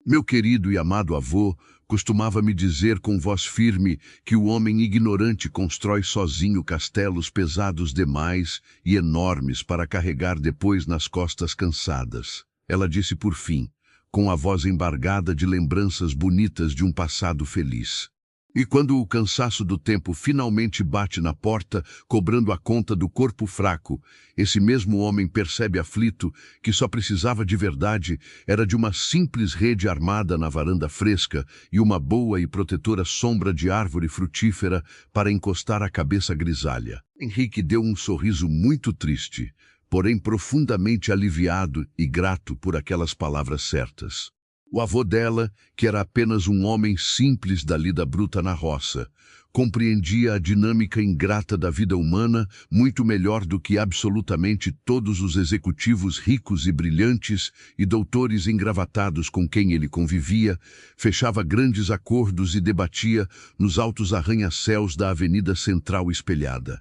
Meu querido e amado avô costumava me dizer com voz firme que o homem ignorante constrói sozinho castelos pesados demais e enormes para carregar depois nas costas cansadas. Ela disse por fim, com a voz embargada de lembranças bonitas de um passado feliz. E quando o cansaço do tempo finalmente bate na porta, cobrando a conta do corpo fraco, esse mesmo homem percebe aflito que só precisava de verdade era de uma simples rede armada na varanda fresca e uma boa e protetora sombra de árvore frutífera para encostar a cabeça grisalha. Henrique deu um sorriso muito triste, porém profundamente aliviado e grato por aquelas palavras certas. O avô dela, que era apenas um homem simples da lida bruta na roça, compreendia a dinâmica ingrata da vida humana muito melhor do que absolutamente todos os executivos ricos e brilhantes e doutores engravatados com quem ele convivia, fechava grandes acordos e debatia nos altos arranha-céus da Avenida Central espelhada.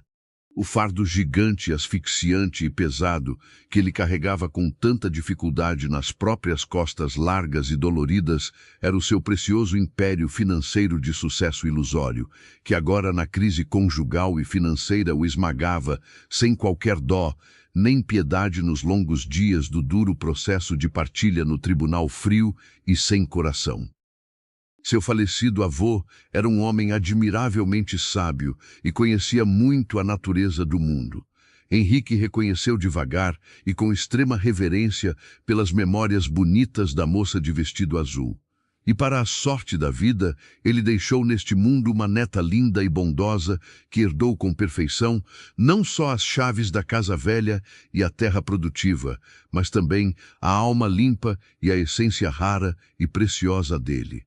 O fardo gigante, asfixiante e pesado que ele carregava com tanta dificuldade nas próprias costas largas e doloridas era o seu precioso império financeiro de sucesso ilusório, que agora na crise conjugal e financeira o esmagava sem qualquer dó, nem piedade nos longos dias do duro processo de partilha no tribunal frio e sem coração. Seu falecido avô era um homem admiravelmente sábio e conhecia muito a natureza do mundo. Henrique reconheceu devagar e com extrema reverência pelas memórias bonitas da moça de vestido azul. E para a sorte da vida, ele deixou neste mundo uma neta linda e bondosa que herdou com perfeição não só as chaves da casa velha e a terra produtiva, mas também a alma limpa e a essência rara e preciosa dele.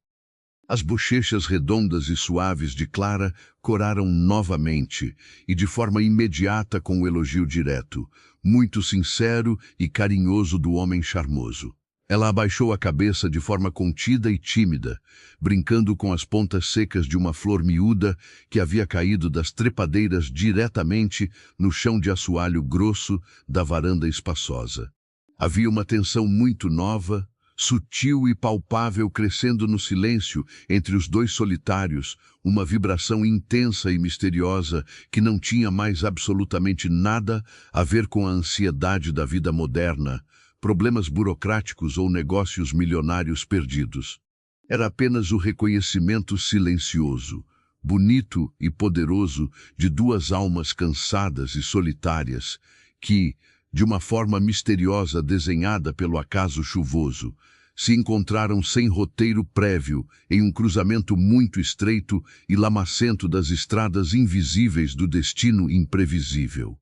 As bochechas redondas e suaves de Clara coraram novamente, e de forma imediata com o elogio direto, muito sincero e carinhoso do homem charmoso. Ela abaixou a cabeça de forma contida e tímida, brincando com as pontas secas de uma flor miúda que havia caído das trepadeiras diretamente no chão de assoalho grosso da varanda espaçosa. Havia uma tensão muito nova, sutil e palpável crescendo no silêncio entre os dois solitários, uma vibração intensa e misteriosa que não tinha mais absolutamente nada a ver com a ansiedade da vida moderna, problemas burocráticos ou negócios milionários perdidos. Era apenas o reconhecimento silencioso, bonito e poderoso de duas almas cansadas e solitárias que, de uma forma misteriosa desenhada pelo acaso chuvoso, se encontraram sem roteiro prévio em um cruzamento muito estreito e lamacento das estradas invisíveis do destino imprevisível.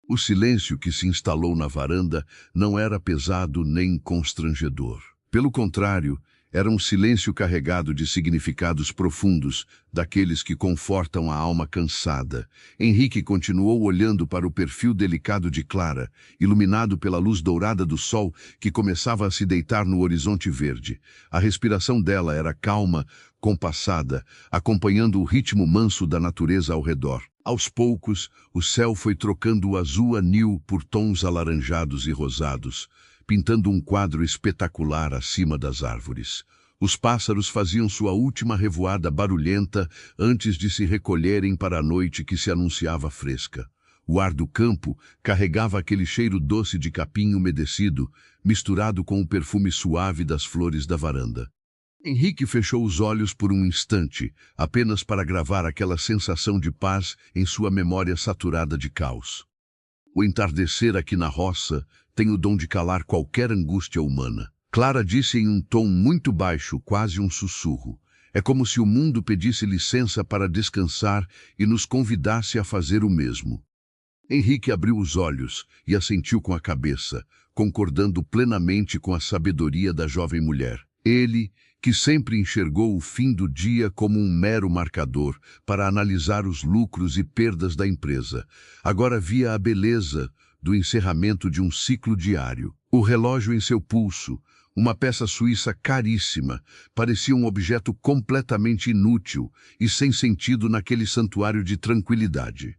O silêncio que se instalou na varanda não era pesado nem constrangedor. Pelo contrário, era um silêncio carregado de significados profundos, daqueles que confortam a alma cansada. Henrique continuou olhando para o perfil delicado de Clara, iluminado pela luz dourada do sol que começava a se deitar no horizonte verde. A respiração dela era calma, compassada, acompanhando o ritmo manso da natureza ao redor. Aos poucos, o céu foi trocando o azul anil por tons alaranjados e rosados, pintando um quadro espetacular acima das árvores. Os pássaros faziam sua última revoada barulhenta antes de se recolherem para a noite que se anunciava fresca. O ar do campo carregava aquele cheiro doce de capim umedecido, misturado com o perfume suave das flores da varanda. Henrique fechou os olhos por um instante, apenas para gravar aquela sensação de paz em sua memória saturada de caos. O entardecer aqui na roça tem o dom de calar qualquer angústia humana. Clara disse em um tom muito baixo, quase um sussurro. É como se o mundo pedisse licença para descansar e nos convidasse a fazer o mesmo. Henrique abriu os olhos e assentiu com a cabeça, concordando plenamente com a sabedoria da jovem mulher. Ele, que sempre enxergou o fim do dia como um mero marcador para analisar os lucros e perdas da empresa, agora via a beleza do encerramento de um ciclo diário. O relógio em seu pulso, uma peça suíça caríssima, parecia um objeto completamente inútil e sem sentido naquele santuário de tranquilidade.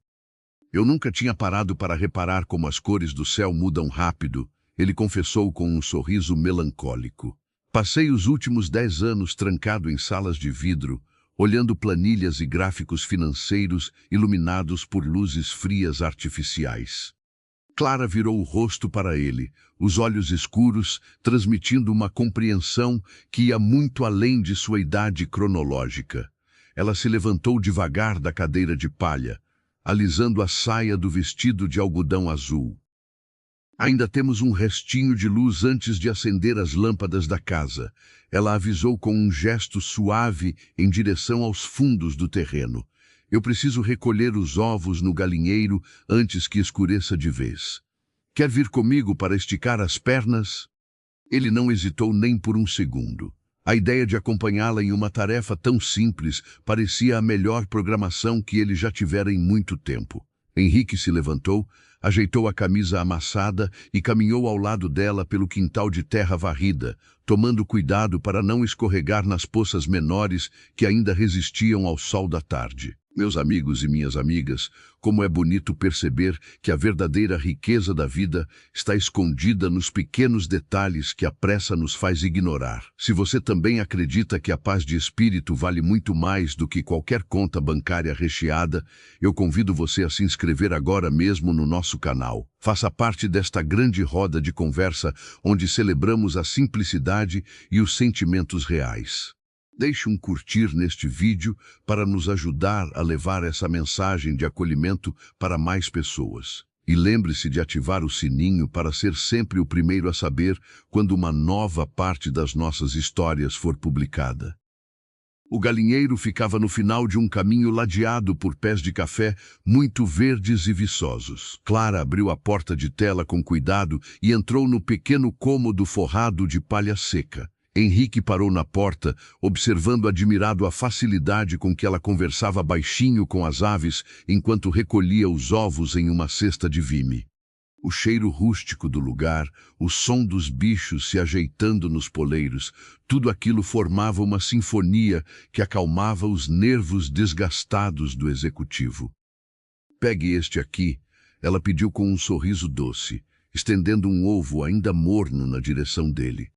Eu nunca tinha parado para reparar como as cores do céu mudam rápido, ele confessou com um sorriso melancólico. Passei os últimos 10 anos trancado em salas de vidro, olhando planilhas e gráficos financeiros iluminados por luzes frias artificiais. Clara virou o rosto para ele, os olhos escuros, transmitindo uma compreensão que ia muito além de sua idade cronológica. Ela se levantou devagar da cadeira de palha, alisando a saia do vestido de algodão azul. Ainda temos um restinho de luz antes de acender as lâmpadas da casa. Ela avisou com um gesto suave em direção aos fundos do terreno. Eu preciso recolher os ovos no galinheiro antes que escureça de vez. Quer vir comigo para esticar as pernas? Ele não hesitou nem por um segundo. A ideia de acompanhá-la em uma tarefa tão simples parecia a melhor programação que ele já tivera em muito tempo. Henrique se levantou, ajeitou a camisa amassada e caminhou ao lado dela pelo quintal de terra varrida, tomando cuidado para não escorregar nas poças menores que ainda resistiam ao sol da tarde. Meus amigos e minhas amigas, como é bonito perceber que a verdadeira riqueza da vida está escondida nos pequenos detalhes que a pressa nos faz ignorar. Se você também acredita que a paz de espírito vale muito mais do que qualquer conta bancária recheada, eu convido você a se inscrever agora mesmo no nosso canal. Faça parte desta grande roda de conversa onde celebramos a simplicidade e os sentimentos reais. Deixe um curtir neste vídeo para nos ajudar a levar essa mensagem de acolhimento para mais pessoas. E lembre-se de ativar o sininho para ser sempre o primeiro a saber quando uma nova parte das nossas histórias for publicada. O galinheiro ficava no final de um caminho ladeado por pés de café muito verdes e viçosos. Clara abriu a porta de tela com cuidado e entrou no pequeno cômodo forrado de palha seca. Henrique parou na porta, observando admirado a facilidade com que ela conversava baixinho com as aves enquanto recolhia os ovos em uma cesta de vime. O cheiro rústico do lugar, o som dos bichos se ajeitando nos poleiros, tudo aquilo formava uma sinfonia que acalmava os nervos desgastados do executivo. "Pegue este aqui", ela pediu com um sorriso doce, estendendo um ovo ainda morno na direção dele.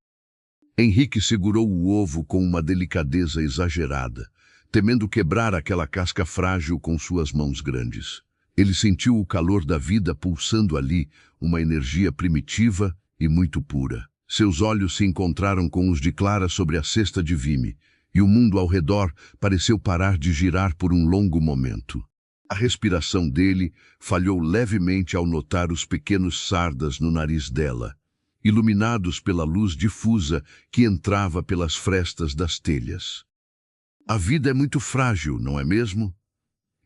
Henrique segurou o ovo com uma delicadeza exagerada, temendo quebrar aquela casca frágil com suas mãos grandes. Ele sentiu o calor da vida pulsando ali, uma energia primitiva e muito pura. Seus olhos se encontraram com os de Clara sobre a cesta de vime, e o mundo ao redor pareceu parar de girar por um longo momento. A respiração dele falhou levemente ao notar os pequenos sardas no nariz dela, iluminados pela luz difusa que entrava pelas frestas das telhas. "A vida é muito frágil, não é mesmo?"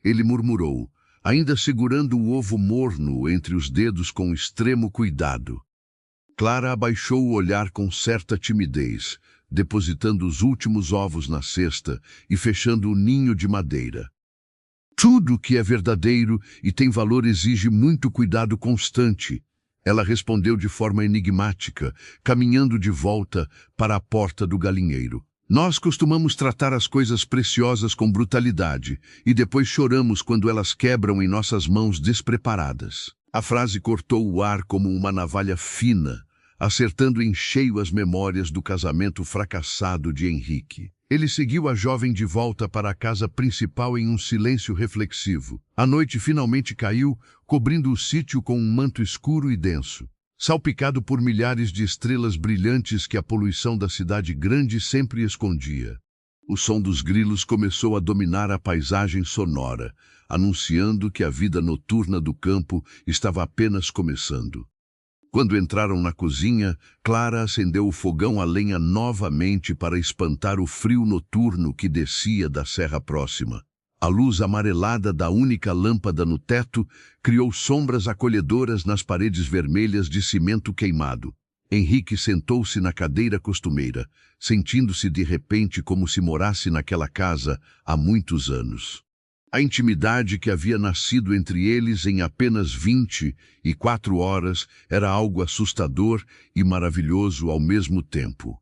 Ele murmurou, ainda segurando o ovo morno entre os dedos com extremo cuidado. Clara abaixou o olhar com certa timidez, depositando os últimos ovos na cesta e fechando o ninho de madeira. "Tudo que é verdadeiro e tem valor exige muito cuidado constante", ela respondeu de forma enigmática, caminhando de volta para a porta do galinheiro. "Nós costumamos tratar as coisas preciosas com brutalidade e depois choramos quando elas quebram em nossas mãos despreparadas." A frase cortou o ar como uma navalha fina, acertando em cheio as memórias do casamento fracassado de Henrique. Ele seguiu a jovem de volta para a casa principal em um silêncio reflexivo. A noite finalmente caiu, cobrindo o sítio com um manto escuro e denso, salpicado por milhares de estrelas brilhantes que a poluição da cidade grande sempre escondia. O som dos grilos começou a dominar a paisagem sonora, anunciando que a vida noturna do campo estava apenas começando. Quando entraram na cozinha, Clara acendeu o fogão a lenha novamente para espantar o frio noturno que descia da serra próxima. A luz amarelada da única lâmpada no teto criou sombras acolhedoras nas paredes vermelhas de cimento queimado. Henrique sentou-se na cadeira costumeira, sentindo-se de repente como se morasse naquela casa há muitos anos. A intimidade que havia nascido entre eles em apenas 24 horas era algo assustador e maravilhoso ao mesmo tempo.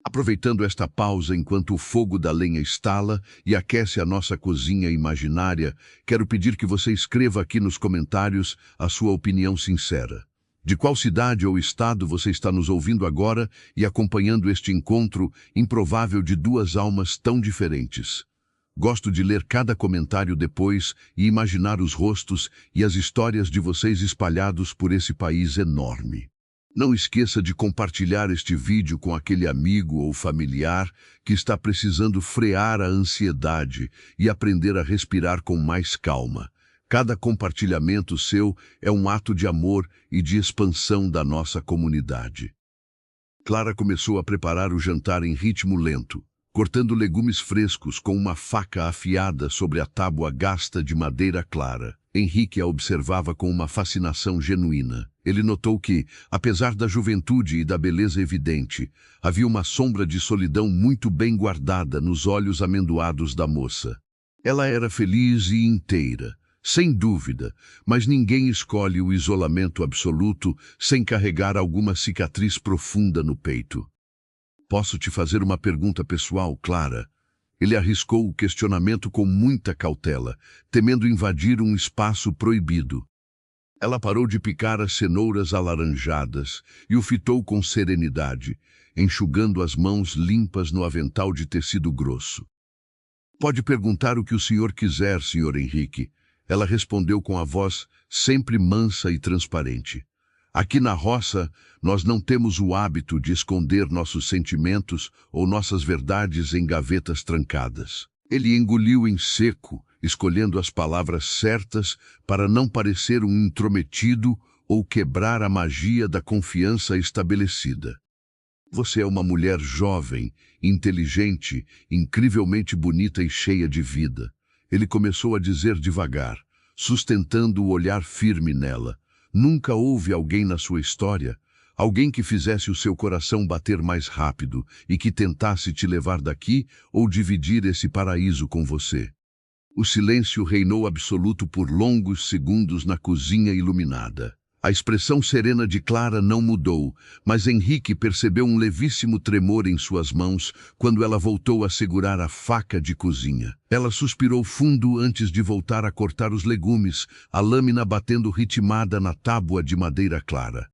Aproveitando esta pausa enquanto o fogo da lenha estala e aquece a nossa cozinha imaginária, quero pedir que você escreva aqui nos comentários a sua opinião sincera. De qual cidade ou estado você está nos ouvindo agora e acompanhando este encontro improvável de duas almas tão diferentes? Gosto de ler cada comentário depois e imaginar os rostos e as histórias de vocês espalhados por esse país enorme. Não esqueça de compartilhar este vídeo com aquele amigo ou familiar que está precisando frear a ansiedade e aprender a respirar com mais calma. Cada compartilhamento seu é um ato de amor e de expansão da nossa comunidade. Clara começou a preparar o jantar em ritmo lento, cortando legumes frescos com uma faca afiada sobre a tábua gasta de madeira clara. Henrique a observava com uma fascinação genuína. Ele notou que, apesar da juventude e da beleza evidente, havia uma sombra de solidão muito bem guardada nos olhos amendoados da moça. Ela era feliz e inteira, sem dúvida, mas ninguém escolhe o isolamento absoluto sem carregar alguma cicatriz profunda no peito. Posso te fazer uma pergunta pessoal, Clara? Ele arriscou o questionamento com muita cautela, temendo invadir um espaço proibido. Ela parou de picar as cenouras alaranjadas e o fitou com serenidade, enxugando as mãos limpas no avental de tecido grosso. Pode perguntar o que o senhor quiser, senhor Henrique. Ela respondeu com a voz sempre mansa e transparente. Aqui na roça, nós não temos o hábito de esconder nossos sentimentos ou nossas verdades em gavetas trancadas. Ele engoliu em seco, escolhendo as palavras certas para não parecer um intrometido ou quebrar a magia da confiança estabelecida. Você é uma mulher jovem, inteligente, incrivelmente bonita e cheia de vida. Ele começou a dizer devagar, sustentando o olhar firme nela. Nunca houve alguém na sua história, alguém que fizesse o seu coração bater mais rápido e que tentasse te levar daqui ou dividir esse paraíso com você. O silêncio reinou absoluto por longos segundos na cozinha iluminada. A expressão serena de Clara não mudou, mas Henrique percebeu um levíssimo tremor em suas mãos quando ela voltou a segurar a faca de cozinha. Ela suspirou fundo antes de voltar a cortar os legumes, a lâmina batendo ritmada na tábua de madeira clara.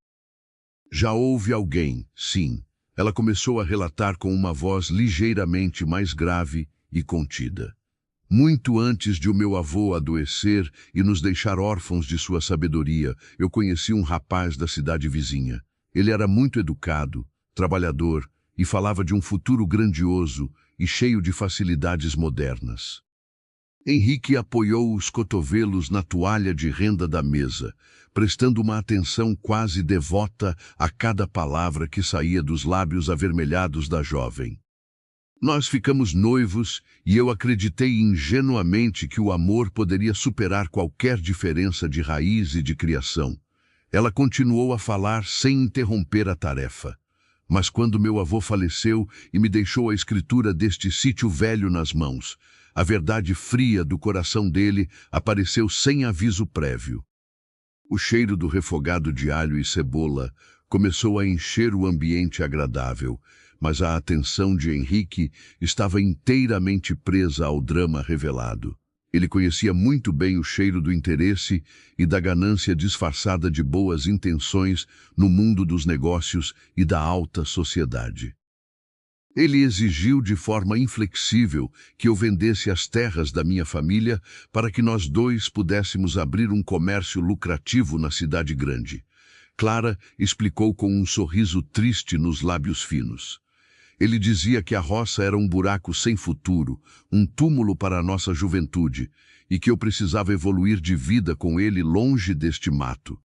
Já houve alguém, sim. Ela começou a relatar com uma voz ligeiramente mais grave e contida. Muito antes de o meu avô adoecer e nos deixar órfãos de sua sabedoria, eu conheci um rapaz da cidade vizinha. Ele era muito educado, trabalhador e falava de um futuro grandioso e cheio de facilidades modernas. Henrique apoiou os cotovelos na toalha de renda da mesa, prestando uma atenção quase devota a cada palavra que saía dos lábios avermelhados da jovem. Nós ficamos noivos e eu acreditei ingenuamente que o amor poderia superar qualquer diferença de raiz e de criação. Ela continuou a falar sem interromper a tarefa. Mas quando meu avô faleceu e me deixou a escritura deste sítio velho nas mãos, a verdade fria do coração dele apareceu sem aviso prévio. O cheiro do refogado de alho e cebola começou a encher o ambiente agradável, mas a atenção de Henrique estava inteiramente presa ao drama revelado. Ele conhecia muito bem o cheiro do interesse e da ganância disfarçada de boas intenções no mundo dos negócios e da alta sociedade. Ele exigiu de forma inflexível que eu vendesse as terras da minha família para que nós dois pudéssemos abrir um comércio lucrativo na cidade grande. Clara explicou com um sorriso triste nos lábios finos. Ele dizia que a roça era um buraco sem futuro, um túmulo para a nossa juventude, e que eu precisava evoluir de vida com ele longe deste mato.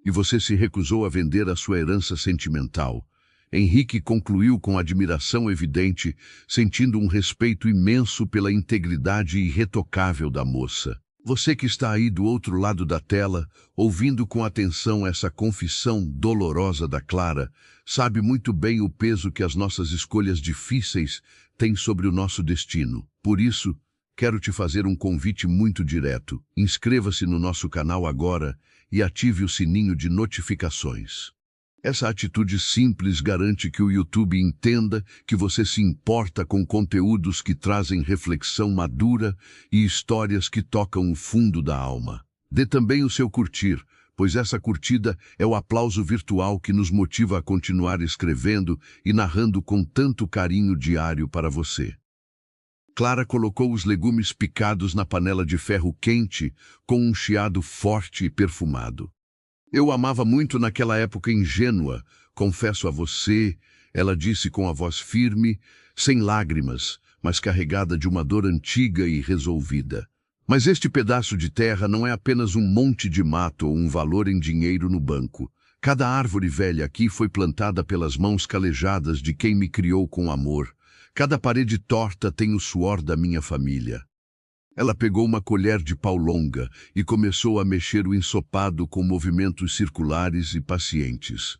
E você se recusou a vender a sua herança sentimental. Henrique concluiu com admiração evidente, sentindo um respeito imenso pela integridade irretocável da moça. Você que está aí do outro lado da tela, ouvindo com atenção essa confissão dolorosa da Clara, sabe muito bem o peso que as nossas escolhas difíceis têm sobre o nosso destino. Por isso, quero te fazer um convite muito direto. Inscreva-se no nosso canal agora e ative o sininho de notificações. Essa atitude simples garante que o YouTube entenda que você se importa com conteúdos que trazem reflexão madura e histórias que tocam o fundo da alma. Dê também o seu curtir, pois essa curtida é o aplauso virtual que nos motiva a continuar escrevendo e narrando com tanto carinho diário para você. Clara colocou os legumes picados na panela de ferro quente com um chiado forte e perfumado. Eu amava muito naquela época ingênua, confesso a você, ela disse com a voz firme, sem lágrimas, mas carregada de uma dor antiga e resolvida. Mas este pedaço de terra não é apenas um monte de mato ou um valor em dinheiro no banco. Cada árvore velha aqui foi plantada pelas mãos calejadas de quem me criou com amor. Cada parede torta tem o suor da minha família. Ela pegou uma colher de pau longa e começou a mexer o ensopado com movimentos circulares e pacientes.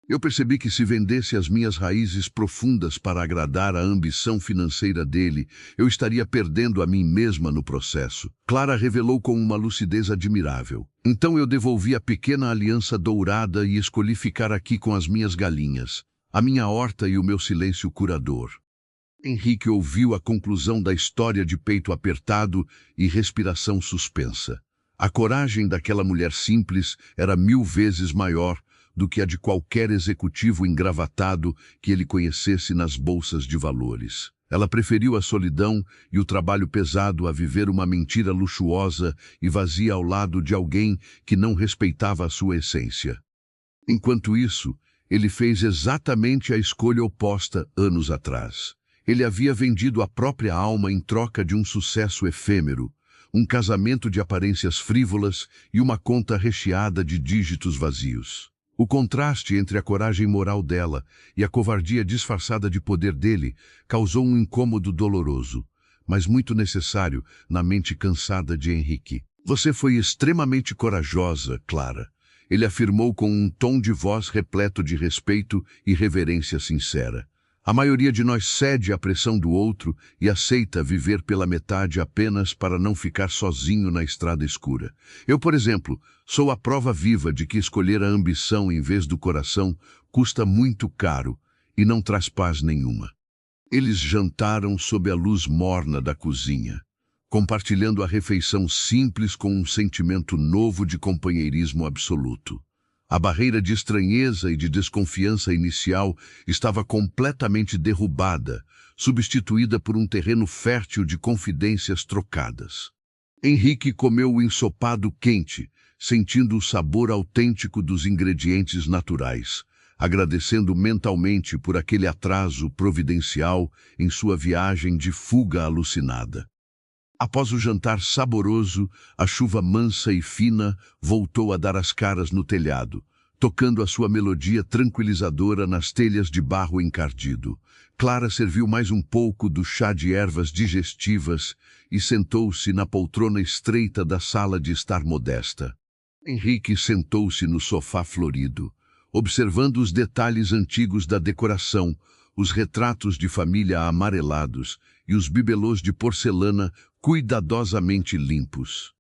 Eu percebi que se vendesse as minhas raízes profundas para agradar a ambição financeira dele, eu estaria perdendo a mim mesma no processo. Clara revelou com uma lucidez admirável. Então eu devolvi a pequena aliança dourada e escolhi ficar aqui com as minhas galinhas, a minha horta e o meu silêncio curador. Henrique ouviu a conclusão da história de peito apertado e respiração suspensa. A coragem daquela mulher simples era 1000 vezes maior do que a de qualquer executivo engravatado que ele conhecesse nas bolsas de valores. Ela preferiu a solidão e o trabalho pesado a viver uma mentira luxuosa e vazia ao lado de alguém que não respeitava a sua essência. Enquanto isso, ele fez exatamente a escolha oposta anos atrás. Ele havia vendido a própria alma em troca de um sucesso efêmero, um casamento de aparências frívolas e uma conta recheada de dígitos vazios. O contraste entre a coragem moral dela e a covardia disfarçada de poder dele causou um incômodo doloroso, mas muito necessário na mente cansada de Henrique. Você foi extremamente corajosa, Clara. Ele afirmou com um tom de voz repleto de respeito e reverência sincera. A maioria de nós cede à pressão do outro e aceita viver pela metade apenas para não ficar sozinho na estrada escura. Eu, por exemplo, sou a prova viva de que escolher a ambição em vez do coração custa muito caro e não traz paz nenhuma. Eles jantaram sob a luz morna da cozinha, compartilhando a refeição simples com um sentimento novo de companheirismo absoluto. A barreira de estranheza e de desconfiança inicial estava completamente derrubada, substituída por um terreno fértil de confidências trocadas. Henrique comeu o ensopado quente, sentindo o sabor autêntico dos ingredientes naturais, agradecendo mentalmente por aquele atraso providencial em sua viagem de fuga alucinada. Após o jantar saboroso, a chuva mansa e fina voltou a dar as caras no telhado, tocando a sua melodia tranquilizadora nas telhas de barro encardido. Clara serviu mais um pouco do chá de ervas digestivas e sentou-se na poltrona estreita da sala de estar modesta. Henrique sentou-se no sofá florido, observando os detalhes antigos da decoração, os retratos de família amarelados e os bibelôs de porcelana cuidadosamente limpos.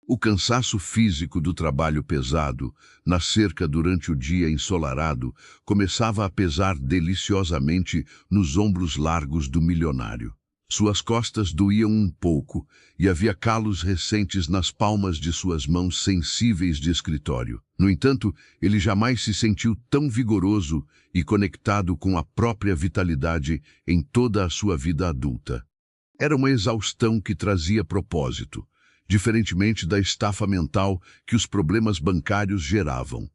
O cansaço físico do trabalho pesado, na cerca durante o dia ensolarado, começava a pesar deliciosamente nos ombros largos do milionário. Suas costas doíam um pouco e havia calos recentes nas palmas de suas mãos sensíveis de escritório. No entanto, ele jamais se sentiu tão vigoroso e conectado com a própria vitalidade em toda a sua vida adulta. Era uma exaustão que trazia propósito, diferentemente da estafa mental que os problemas bancários geravam.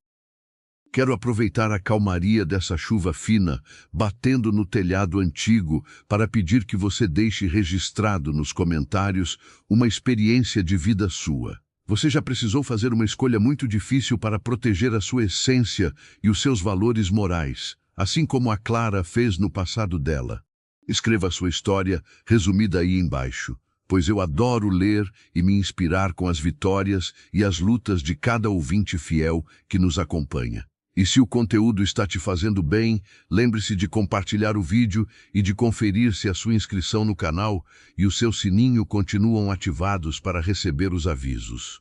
Quero aproveitar a calmaria dessa chuva fina, batendo no telhado antigo, para pedir que você deixe registrado nos comentários uma experiência de vida sua. Você já precisou fazer uma escolha muito difícil para proteger a sua essência e os seus valores morais, assim como a Clara fez no passado dela. Escreva a sua história, resumida aí embaixo, pois eu adoro ler e me inspirar com as vitórias e as lutas de cada ouvinte fiel que nos acompanha. E se o conteúdo está te fazendo bem, lembre-se de compartilhar o vídeo e de conferir se a sua inscrição no canal e o seu sininho continuam ativados para receber os avisos.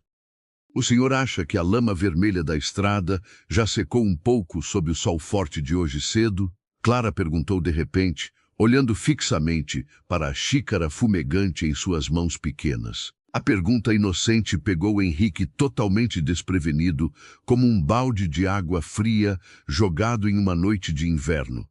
O senhor acha que a lama vermelha da estrada já secou um pouco sob o sol forte de hoje cedo? Clara perguntou de repente, olhando fixamente para a xícara fumegante em suas mãos pequenas. A pergunta inocente pegou Henrique totalmente desprevenido, como um balde de água fria jogado em uma noite de inverno.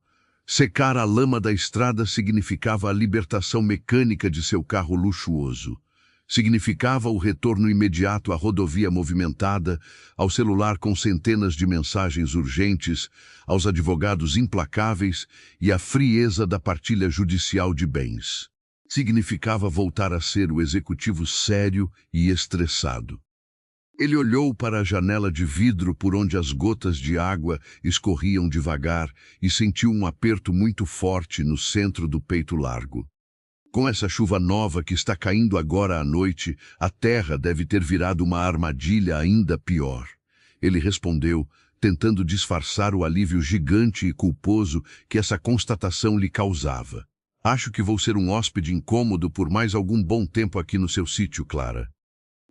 Secar a lama da estrada significava a libertação mecânica de seu carro luxuoso. Significava o retorno imediato à rodovia movimentada, ao celular com centenas de mensagens urgentes, aos advogados implacáveis e à frieza da partilha judicial de bens. Significava voltar a ser o executivo sério e estressado. Ele olhou para a janela de vidro por onde as gotas de água escorriam devagar e sentiu um aperto muito forte no centro do peito largo. Com essa chuva nova que está caindo agora à noite, a terra deve ter virado uma armadilha ainda pior. Ele respondeu, tentando disfarçar o alívio gigante e culposo que essa constatação lhe causava. Acho que vou ser um hóspede incômodo por mais algum bom tempo aqui no seu sítio, Clara.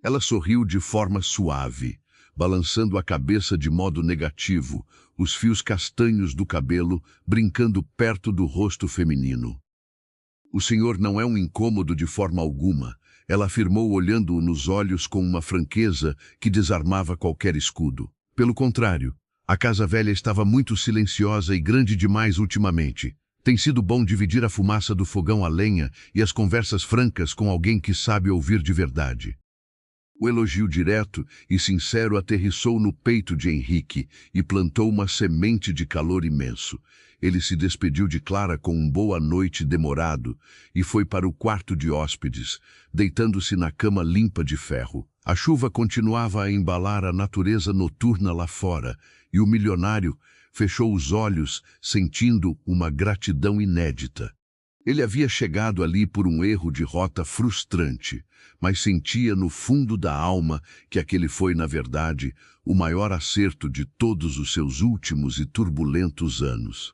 Ela sorriu de forma suave, balançando a cabeça de modo negativo, os fios castanhos do cabelo brincando perto do rosto feminino. O senhor não é um incômodo de forma alguma, ela afirmou olhando-o nos olhos com uma franqueza que desarmava qualquer escudo. Pelo contrário, a casa velha estava muito silenciosa e grande demais ultimamente. Tem sido bom dividir a fumaça do fogão a lenha e as conversas francas com alguém que sabe ouvir de verdade. O elogio direto e sincero aterrissou no peito de Henrique e plantou uma semente de calor imenso. Ele se despediu de Clara com um boa noite demorado e foi para o quarto de hóspedes, deitando-se na cama limpa de ferro. A chuva continuava a embalar a natureza noturna lá fora e o milionário fechou os olhos, sentindo uma gratidão inédita. Ele havia chegado ali por um erro de rota frustrante, mas sentia no fundo da alma que aquele foi, na verdade, o maior acerto de todos os seus últimos e turbulentos anos.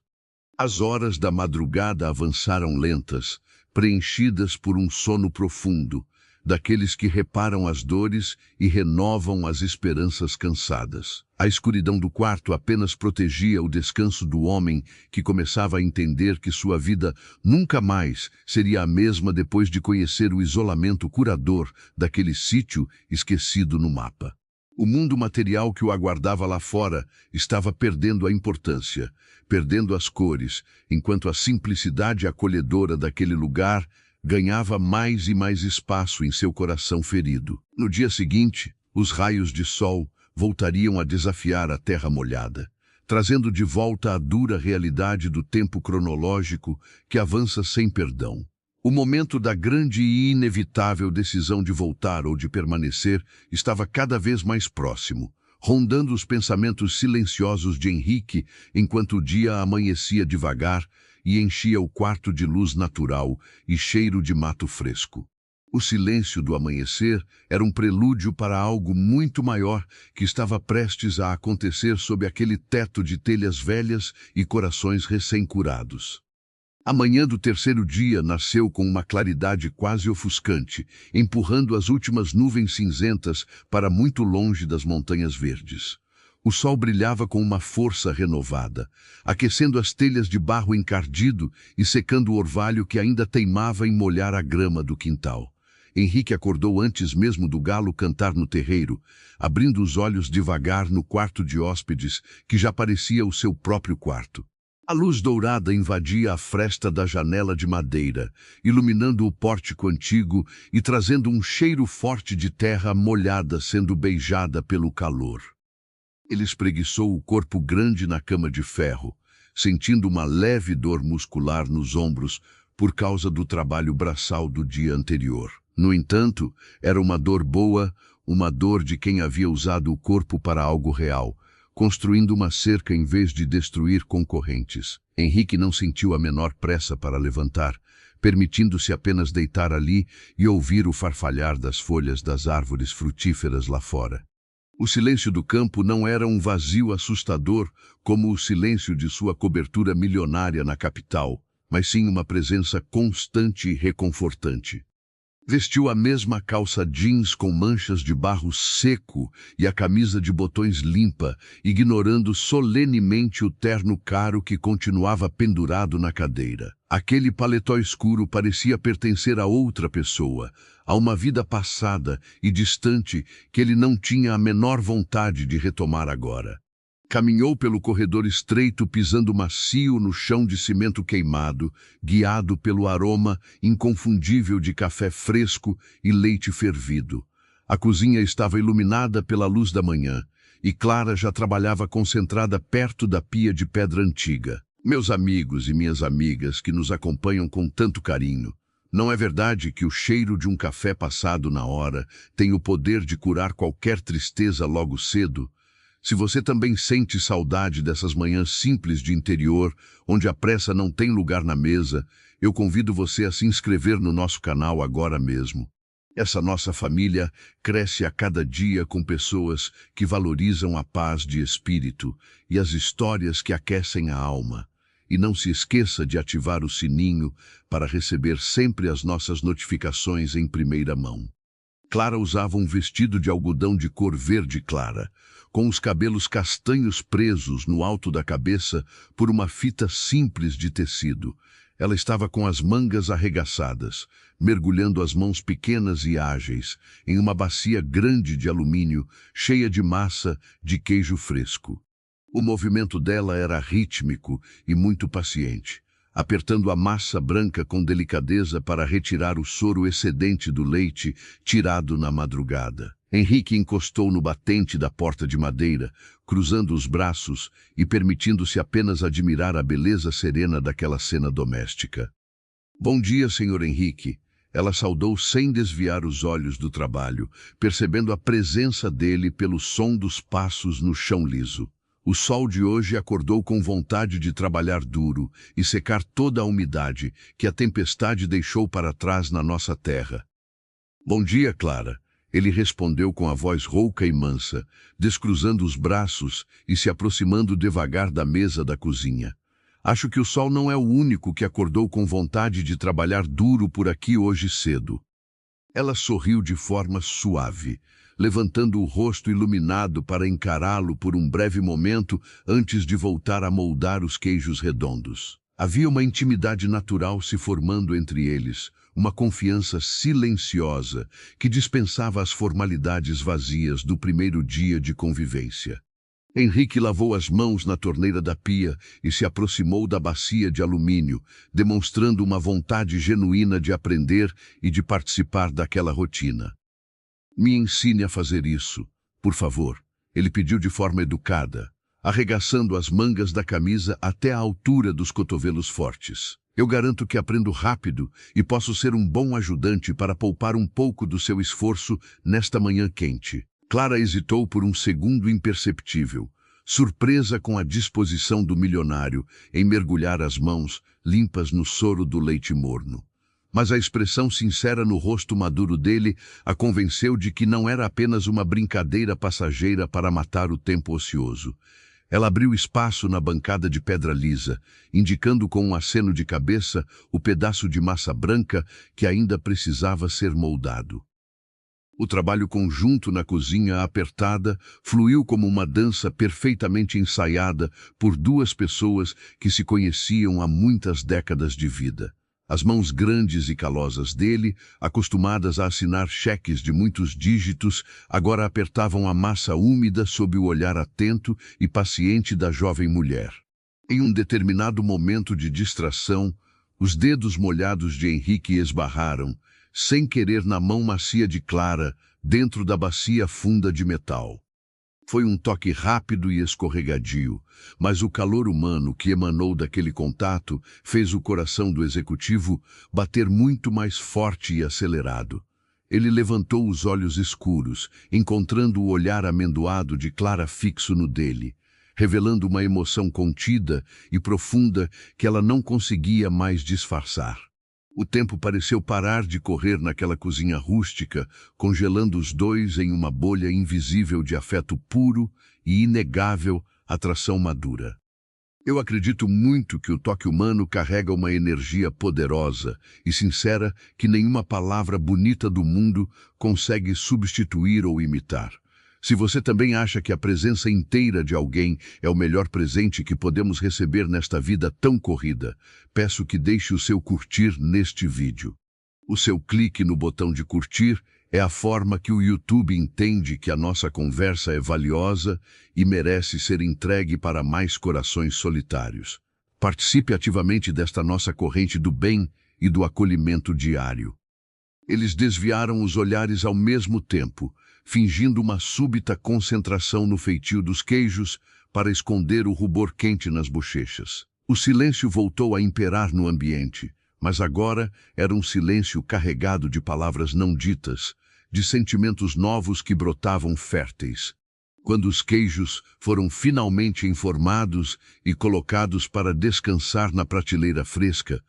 As horas da madrugada avançaram lentas, preenchidas por um sono profundo, daqueles que reparam as dores e renovam as esperanças cansadas. A escuridão do quarto apenas protegia o descanso do homem que começava a entender que sua vida nunca mais seria a mesma depois de conhecer o isolamento curador daquele sítio esquecido no mapa. O mundo material que o aguardava lá fora estava perdendo a importância, perdendo as cores, enquanto a simplicidade acolhedora daquele lugar ganhava mais e mais espaço em seu coração ferido. No dia seguinte, os raios de sol voltariam a desafiar a terra molhada, trazendo de volta a dura realidade do tempo cronológico que avança sem perdão. O momento da grande e inevitável decisão de voltar ou de permanecer estava cada vez mais próximo, rondando os pensamentos silenciosos de Henrique enquanto o dia amanhecia devagar e enchia o quarto de luz natural e cheiro de mato fresco. O silêncio do amanhecer era um prelúdio para algo muito maior que estava prestes a acontecer sob aquele teto de telhas velhas e corações recém-curados. A manhã do terceiro dia nasceu com uma claridade quase ofuscante, empurrando as últimas nuvens cinzentas para muito longe das montanhas verdes. O sol brilhava com uma força renovada, aquecendo as telhas de barro encardido e secando o orvalho que ainda teimava em molhar a grama do quintal. Henrique acordou antes mesmo do galo cantar no terreiro, abrindo os olhos devagar no quarto de hóspedes, que já parecia o seu próprio quarto. A luz dourada invadia a fresta da janela de madeira, iluminando o pórtico antigo e trazendo um cheiro forte de terra molhada sendo beijada pelo calor. Ele espreguiçou o corpo grande na cama de ferro, sentindo uma leve dor muscular nos ombros por causa do trabalho braçal do dia anterior. No entanto, era uma dor boa, uma dor de quem havia usado o corpo para algo real, construindo uma cerca em vez de destruir concorrentes. Henrique não sentiu a menor pressa para levantar, permitindo-se apenas deitar ali e ouvir o farfalhar das folhas das árvores frutíferas lá fora. O silêncio do campo não era um vazio assustador como o silêncio de sua cobertura milionária na capital, mas sim uma presença constante e reconfortante. Vestiu a mesma calça jeans com manchas de barro seco e a camisa de botões limpa, ignorando solenemente o terno caro que continuava pendurado na cadeira. Aquele paletó escuro parecia pertencer a outra pessoa, a uma vida passada e distante que ele não tinha a menor vontade de retomar agora. Caminhou pelo corredor estreito, pisando macio no chão de cimento queimado, guiado pelo aroma inconfundível de café fresco e leite fervido. A cozinha estava iluminada pela luz da manhã, e Clara já trabalhava concentrada perto da pia de pedra antiga. Meus amigos e minhas amigas que nos acompanham com tanto carinho, não é verdade que o cheiro de um café passado na hora tem o poder de curar qualquer tristeza logo cedo? Se você também sente saudade dessas manhãs simples de interior, onde a pressa não tem lugar na mesa, eu convido você a se inscrever no nosso canal agora mesmo. Essa nossa família cresce a cada dia com pessoas que valorizam a paz de espírito e as histórias que aquecem a alma. E não se esqueça de ativar o sininho para receber sempre as nossas notificações em primeira mão. Clara usava um vestido de algodão de cor verde clara, com os cabelos castanhos presos no alto da cabeça por uma fita simples de tecido. Ela estava com as mangas arregaçadas, mergulhando as mãos pequenas e ágeis em uma bacia grande de alumínio, cheia de massa de queijo fresco. O movimento dela era rítmico e muito paciente, apertando a massa branca com delicadeza para retirar o soro excedente do leite tirado na madrugada. Henrique encostou no batente da porta de madeira, cruzando os braços e permitindo-se apenas admirar a beleza serena daquela cena doméstica. Bom dia, senhor Henrique. Ela saudou sem desviar os olhos do trabalho, percebendo a presença dele pelo som dos passos no chão liso. O sol de hoje acordou com vontade de trabalhar duro e secar toda a umidade que a tempestade deixou para trás na nossa terra. Bom dia, Clara. Ele respondeu com a voz rouca e mansa, descruzando os braços e se aproximando devagar da mesa da cozinha. Acho que o sol não é o único que acordou com vontade de trabalhar duro por aqui hoje cedo. Ela sorriu de forma suave, levantando o rosto iluminado para encará-lo por um breve momento antes de voltar a moldar os queijos redondos. Havia uma intimidade natural se formando entre eles, uma confiança silenciosa que dispensava as formalidades vazias do primeiro dia de convivência. Henrique lavou as mãos na torneira da pia e se aproximou da bacia de alumínio, demonstrando uma vontade genuína de aprender e de participar daquela rotina. Me ensine a fazer isso, por favor, ele pediu de forma educada, arregaçando as mangas da camisa até a altura dos cotovelos fortes. Eu garanto que aprendo rápido e posso ser um bom ajudante para poupar um pouco do seu esforço nesta manhã quente. Clara hesitou por um segundo imperceptível, surpresa com a disposição do milionário em mergulhar as mãos limpas no soro do leite morno. Mas a expressão sincera no rosto maduro dele a convenceu de que não era apenas uma brincadeira passageira para matar o tempo ocioso. Ela abriu espaço na bancada de pedra lisa, indicando com um aceno de cabeça o pedaço de massa branca que ainda precisava ser moldado. O trabalho conjunto na cozinha apertada fluiu como uma dança perfeitamente ensaiada por duas pessoas que se conheciam há muitas décadas de vida. As mãos grandes e calosas dele, acostumadas a assinar cheques de muitos dígitos, agora apertavam a massa úmida sob o olhar atento e paciente da jovem mulher. Em um determinado momento de distração, os dedos molhados de Henrique esbarraram, sem querer, na mão macia de Clara, dentro da bacia funda de metal. Foi um toque rápido e escorregadio, mas o calor humano que emanou daquele contato fez o coração do executivo bater muito mais forte e acelerado. Ele levantou os olhos escuros, encontrando o olhar amendoado de Clara fixo no dele, revelando uma emoção contida e profunda que ela não conseguia mais disfarçar. O tempo pareceu parar de correr naquela cozinha rústica, congelando os dois em uma bolha invisível de afeto puro e inegável atração madura. Eu acredito muito que o toque humano carrega uma energia poderosa e sincera que nenhuma palavra bonita do mundo consegue substituir ou imitar. Se você também acha que a presença inteira de alguém é o melhor presente que podemos receber nesta vida tão corrida, peço que deixe o seu curtir neste vídeo. O seu clique no botão de curtir é a forma que o YouTube entende que a nossa conversa é valiosa e merece ser entregue para mais corações solitários. Participe ativamente desta nossa corrente do bem e do acolhimento diário. Eles desviaram os olhares ao mesmo tempo, fingindo uma súbita concentração no feitio dos queijos para esconder o rubor quente nas bochechas. O silêncio voltou a imperar no ambiente, mas agora era um silêncio carregado de palavras não ditas, de sentimentos novos que brotavam férteis. Quando os queijos foram finalmente informados e colocados para descansar na prateleira fresca,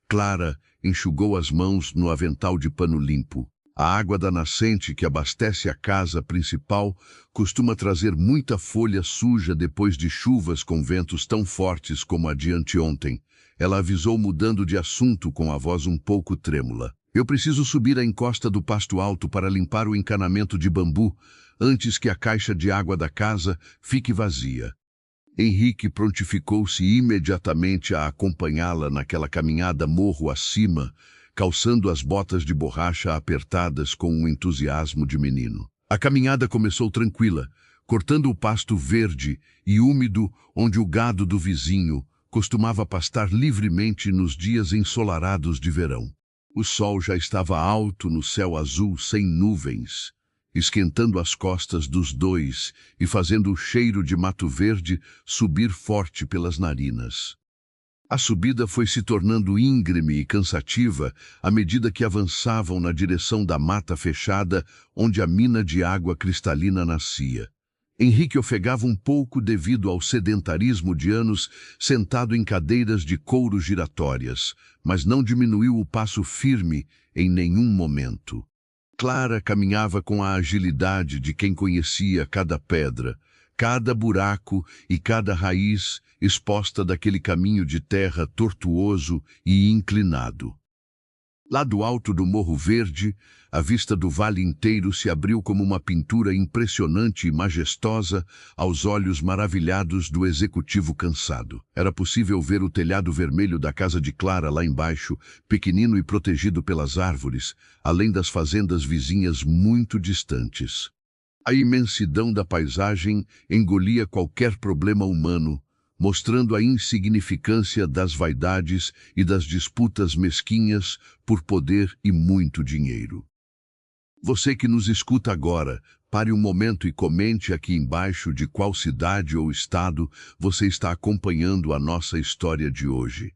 Clara enxugou as mãos no avental de pano limpo. A água da nascente que abastece a casa principal costuma trazer muita folha suja depois de chuvas com ventos tão fortes como a de anteontem. Ela avisou mudando de assunto com a voz um pouco trêmula. Eu preciso subir a encosta do pasto alto para limpar o encanamento de bambu antes que a caixa de água da casa fique vazia. Henrique prontificou-se imediatamente a acompanhá-la naquela caminhada morro acima, calçando as botas de borracha apertadas com um entusiasmo de menino. A caminhada começou tranquila, cortando o pasto verde e úmido onde o gado do vizinho costumava pastar livremente nos dias ensolarados de verão. O sol já estava alto no céu azul sem nuvens, esquentando as costas dos dois e fazendo o cheiro de mato verde subir forte pelas narinas. A subida foi se tornando íngreme e cansativa à medida que avançavam na direção da mata fechada onde a mina de água cristalina nascia. Henrique ofegava um pouco devido ao sedentarismo de anos sentado em cadeiras de couro giratórias, mas não diminuiu o passo firme em nenhum momento. Clara caminhava com a agilidade de quem conhecia cada pedra, cada buraco e cada raiz exposta daquele caminho de terra tortuoso e inclinado. Lá do alto do Morro Verde, a vista do vale inteiro se abriu como uma pintura impressionante e majestosa aos olhos maravilhados do executivo cansado. Era possível ver o telhado vermelho da casa de Clara lá embaixo, pequenino e protegido pelas árvores, além das fazendas vizinhas muito distantes. A imensidão da paisagem engolia qualquer problema humano, mostrando a insignificância das vaidades e das disputas mesquinhas por poder e muito dinheiro. Você que nos escuta agora, pare um momento e comente aqui embaixo de qual cidade ou estado você está acompanhando a nossa história de hoje.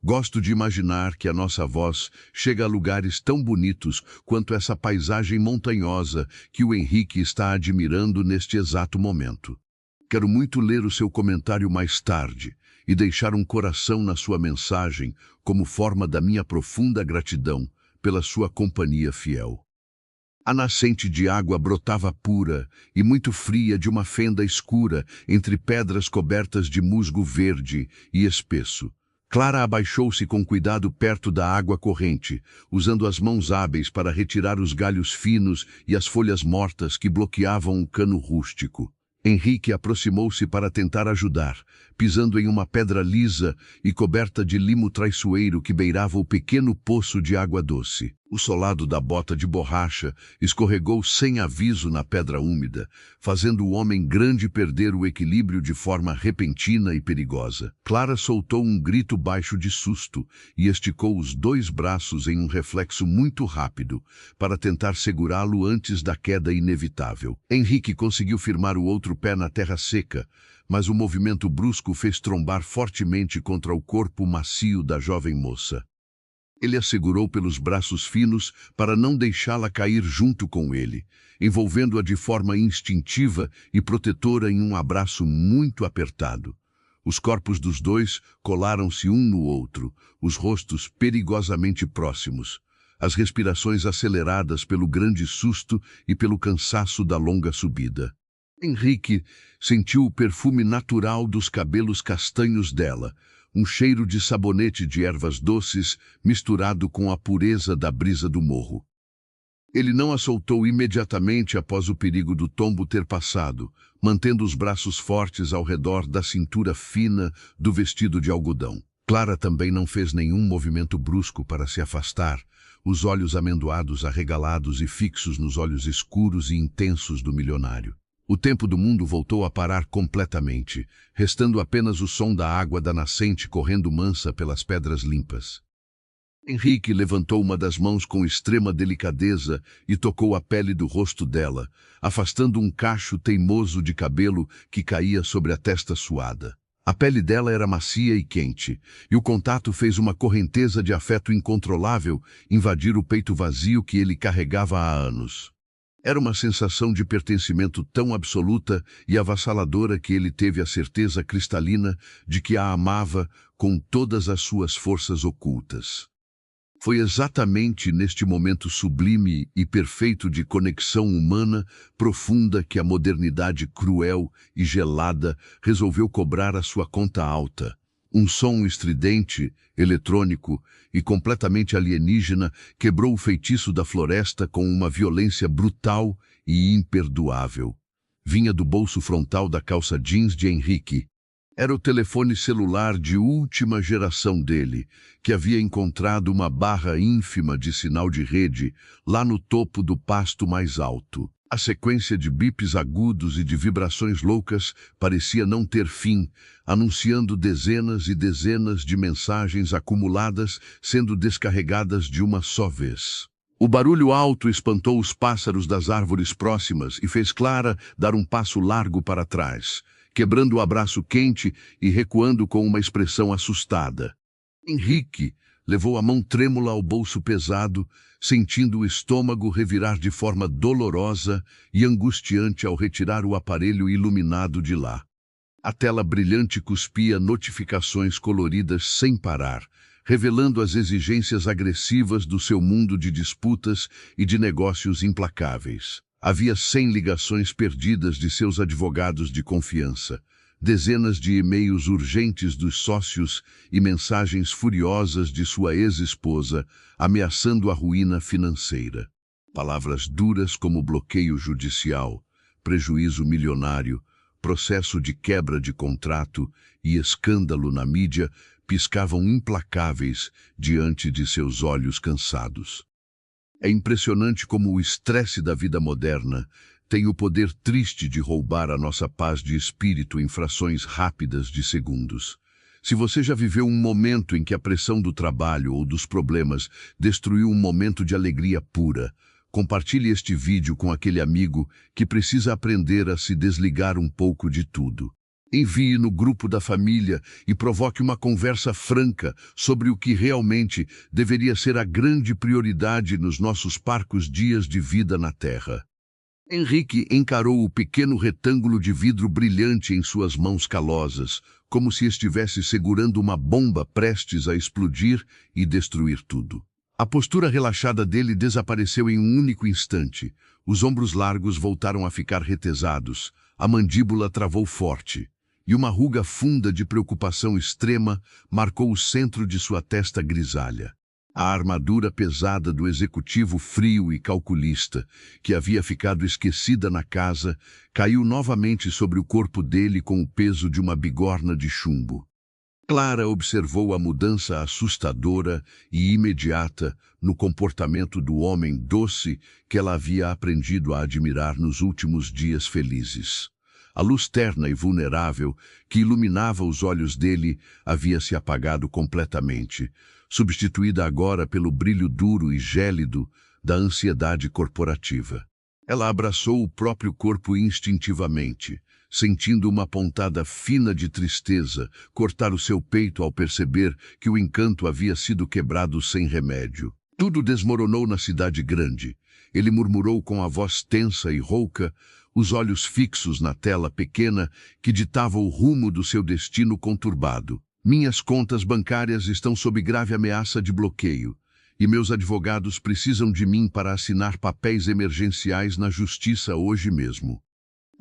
Gosto de imaginar que a nossa voz chega a lugares tão bonitos quanto essa paisagem montanhosa que o Henrique está admirando neste exato momento. Quero muito ler o seu comentário mais tarde e deixar um coração na sua mensagem como forma da minha profunda gratidão pela sua companhia fiel. A nascente de água brotava pura e muito fria de uma fenda escura entre pedras cobertas de musgo verde e espesso. Clara abaixou-se com cuidado perto da água corrente, usando as mãos hábeis para retirar os galhos finos e as folhas mortas que bloqueavam o cano rústico. Henrique aproximou-se para tentar ajudar, pisando em uma pedra lisa e coberta de limo traiçoeiro que beirava o pequeno poço de água doce. O solado da bota de borracha escorregou sem aviso na pedra úmida, fazendo o homem grande perder o equilíbrio de forma repentina e perigosa. Clara soltou um grito baixo de susto e esticou os dois braços em um reflexo muito rápido para tentar segurá-lo antes da queda inevitável. Henrique conseguiu firmar o outro pé na terra seca, mas o movimento brusco fez trombar fortemente contra o corpo macio da jovem moça. Ele a segurou pelos braços finos para não deixá-la cair junto com ele, envolvendo-a de forma instintiva e protetora em um abraço muito apertado. Os corpos dos dois colaram-se um no outro, os rostos perigosamente próximos, as respirações aceleradas pelo grande susto e pelo cansaço da longa subida. Henrique sentiu o perfume natural dos cabelos castanhos dela, um cheiro de sabonete de ervas doces misturado com a pureza da brisa do morro. Ele não a soltou imediatamente após o perigo do tombo ter passado, mantendo os braços fortes ao redor da cintura fina do vestido de algodão. Clara também não fez nenhum movimento brusco para se afastar, os olhos amendoados arregalados e fixos nos olhos escuros e intensos do milionário. O tempo do mundo voltou a parar completamente, restando apenas o som da água da nascente correndo mansa pelas pedras limpas. Henrique levantou uma das mãos com extrema delicadeza e tocou a pele do rosto dela, afastando um cacho teimoso de cabelo que caía sobre a testa suada. A pele dela era macia e quente, e o contato fez uma correnteza de afeto incontrolável invadir o peito vazio que ele carregava há anos. Era uma sensação de pertencimento tão absoluta e avassaladora que ele teve a certeza cristalina de que a amava com todas as suas forças ocultas. Foi exatamente neste momento sublime e perfeito de conexão humana profunda que a modernidade cruel e gelada resolveu cobrar a sua conta alta. Um som estridente, eletrônico e completamente alienígena quebrou o feitiço da floresta com uma violência brutal e imperdoável. Vinha do bolso frontal da calça jeans de Henrique. Era o telefone celular de última geração dele, que havia encontrado uma barra ínfima de sinal de rede lá no topo do pasto mais alto. A sequência de bips agudos e de vibrações loucas parecia não ter fim, anunciando dezenas e dezenas de mensagens acumuladas sendo descarregadas de uma só vez. O barulho alto espantou os pássaros das árvores próximas e fez Clara dar um passo largo para trás, quebrando o abraço quente e recuando com uma expressão assustada. Henrique levou a mão trêmula ao bolso pesado, sentindo o estômago revirar de forma dolorosa e angustiante ao retirar o aparelho iluminado de lá. A tela brilhante cuspia notificações coloridas sem parar, revelando as exigências agressivas do seu mundo de disputas e de negócios implacáveis. Havia 100 ligações perdidas de seus advogados de confiança, dezenas de e-mails urgentes dos sócios e mensagens furiosas de sua ex-esposa, ameaçando a ruína financeira. Palavras duras como bloqueio judicial, prejuízo milionário, processo de quebra de contrato e escândalo na mídia piscavam implacáveis diante de seus olhos cansados. É impressionante como o estresse da vida moderna tem o poder triste de roubar a nossa paz de espírito em frações rápidas de segundos. Se você já viveu um momento em que a pressão do trabalho ou dos problemas destruiu um momento de alegria pura, compartilhe este vídeo com aquele amigo que precisa aprender a se desligar um pouco de tudo. Envie no grupo da família e provoque uma conversa franca sobre o que realmente deveria ser a grande prioridade nos nossos parcos dias de vida na Terra. Henrique encarou o pequeno retângulo de vidro brilhante em suas mãos calosas, como se estivesse segurando uma bomba prestes a explodir e destruir tudo. A postura relaxada dele desapareceu em um único instante. Os ombros largos voltaram a ficar retesados, a mandíbula travou forte, e uma ruga funda de preocupação extrema marcou o centro de sua testa grisalha. A armadura pesada do executivo frio e calculista, que havia ficado esquecida na casa, caiu novamente sobre o corpo dele com o peso de uma bigorna de chumbo. Clara observou a mudança assustadora e imediata no comportamento do homem doce que ela havia aprendido a admirar nos últimos dias felizes. A luz terna e vulnerável que iluminava os olhos dele havia se apagado completamente, substituída agora pelo brilho duro e gélido da ansiedade corporativa. Ela abraçou o próprio corpo instintivamente, sentindo uma pontada fina de tristeza cortar o seu peito ao perceber que o encanto havia sido quebrado sem remédio. Tudo desmoronou na cidade grande. Ele murmurou com a voz tensa e rouca, os olhos fixos na tela pequena que ditava o rumo do seu destino conturbado. Minhas contas bancárias estão sob grave ameaça de bloqueio, e meus advogados precisam de mim para assinar papéis emergenciais na justiça hoje mesmo.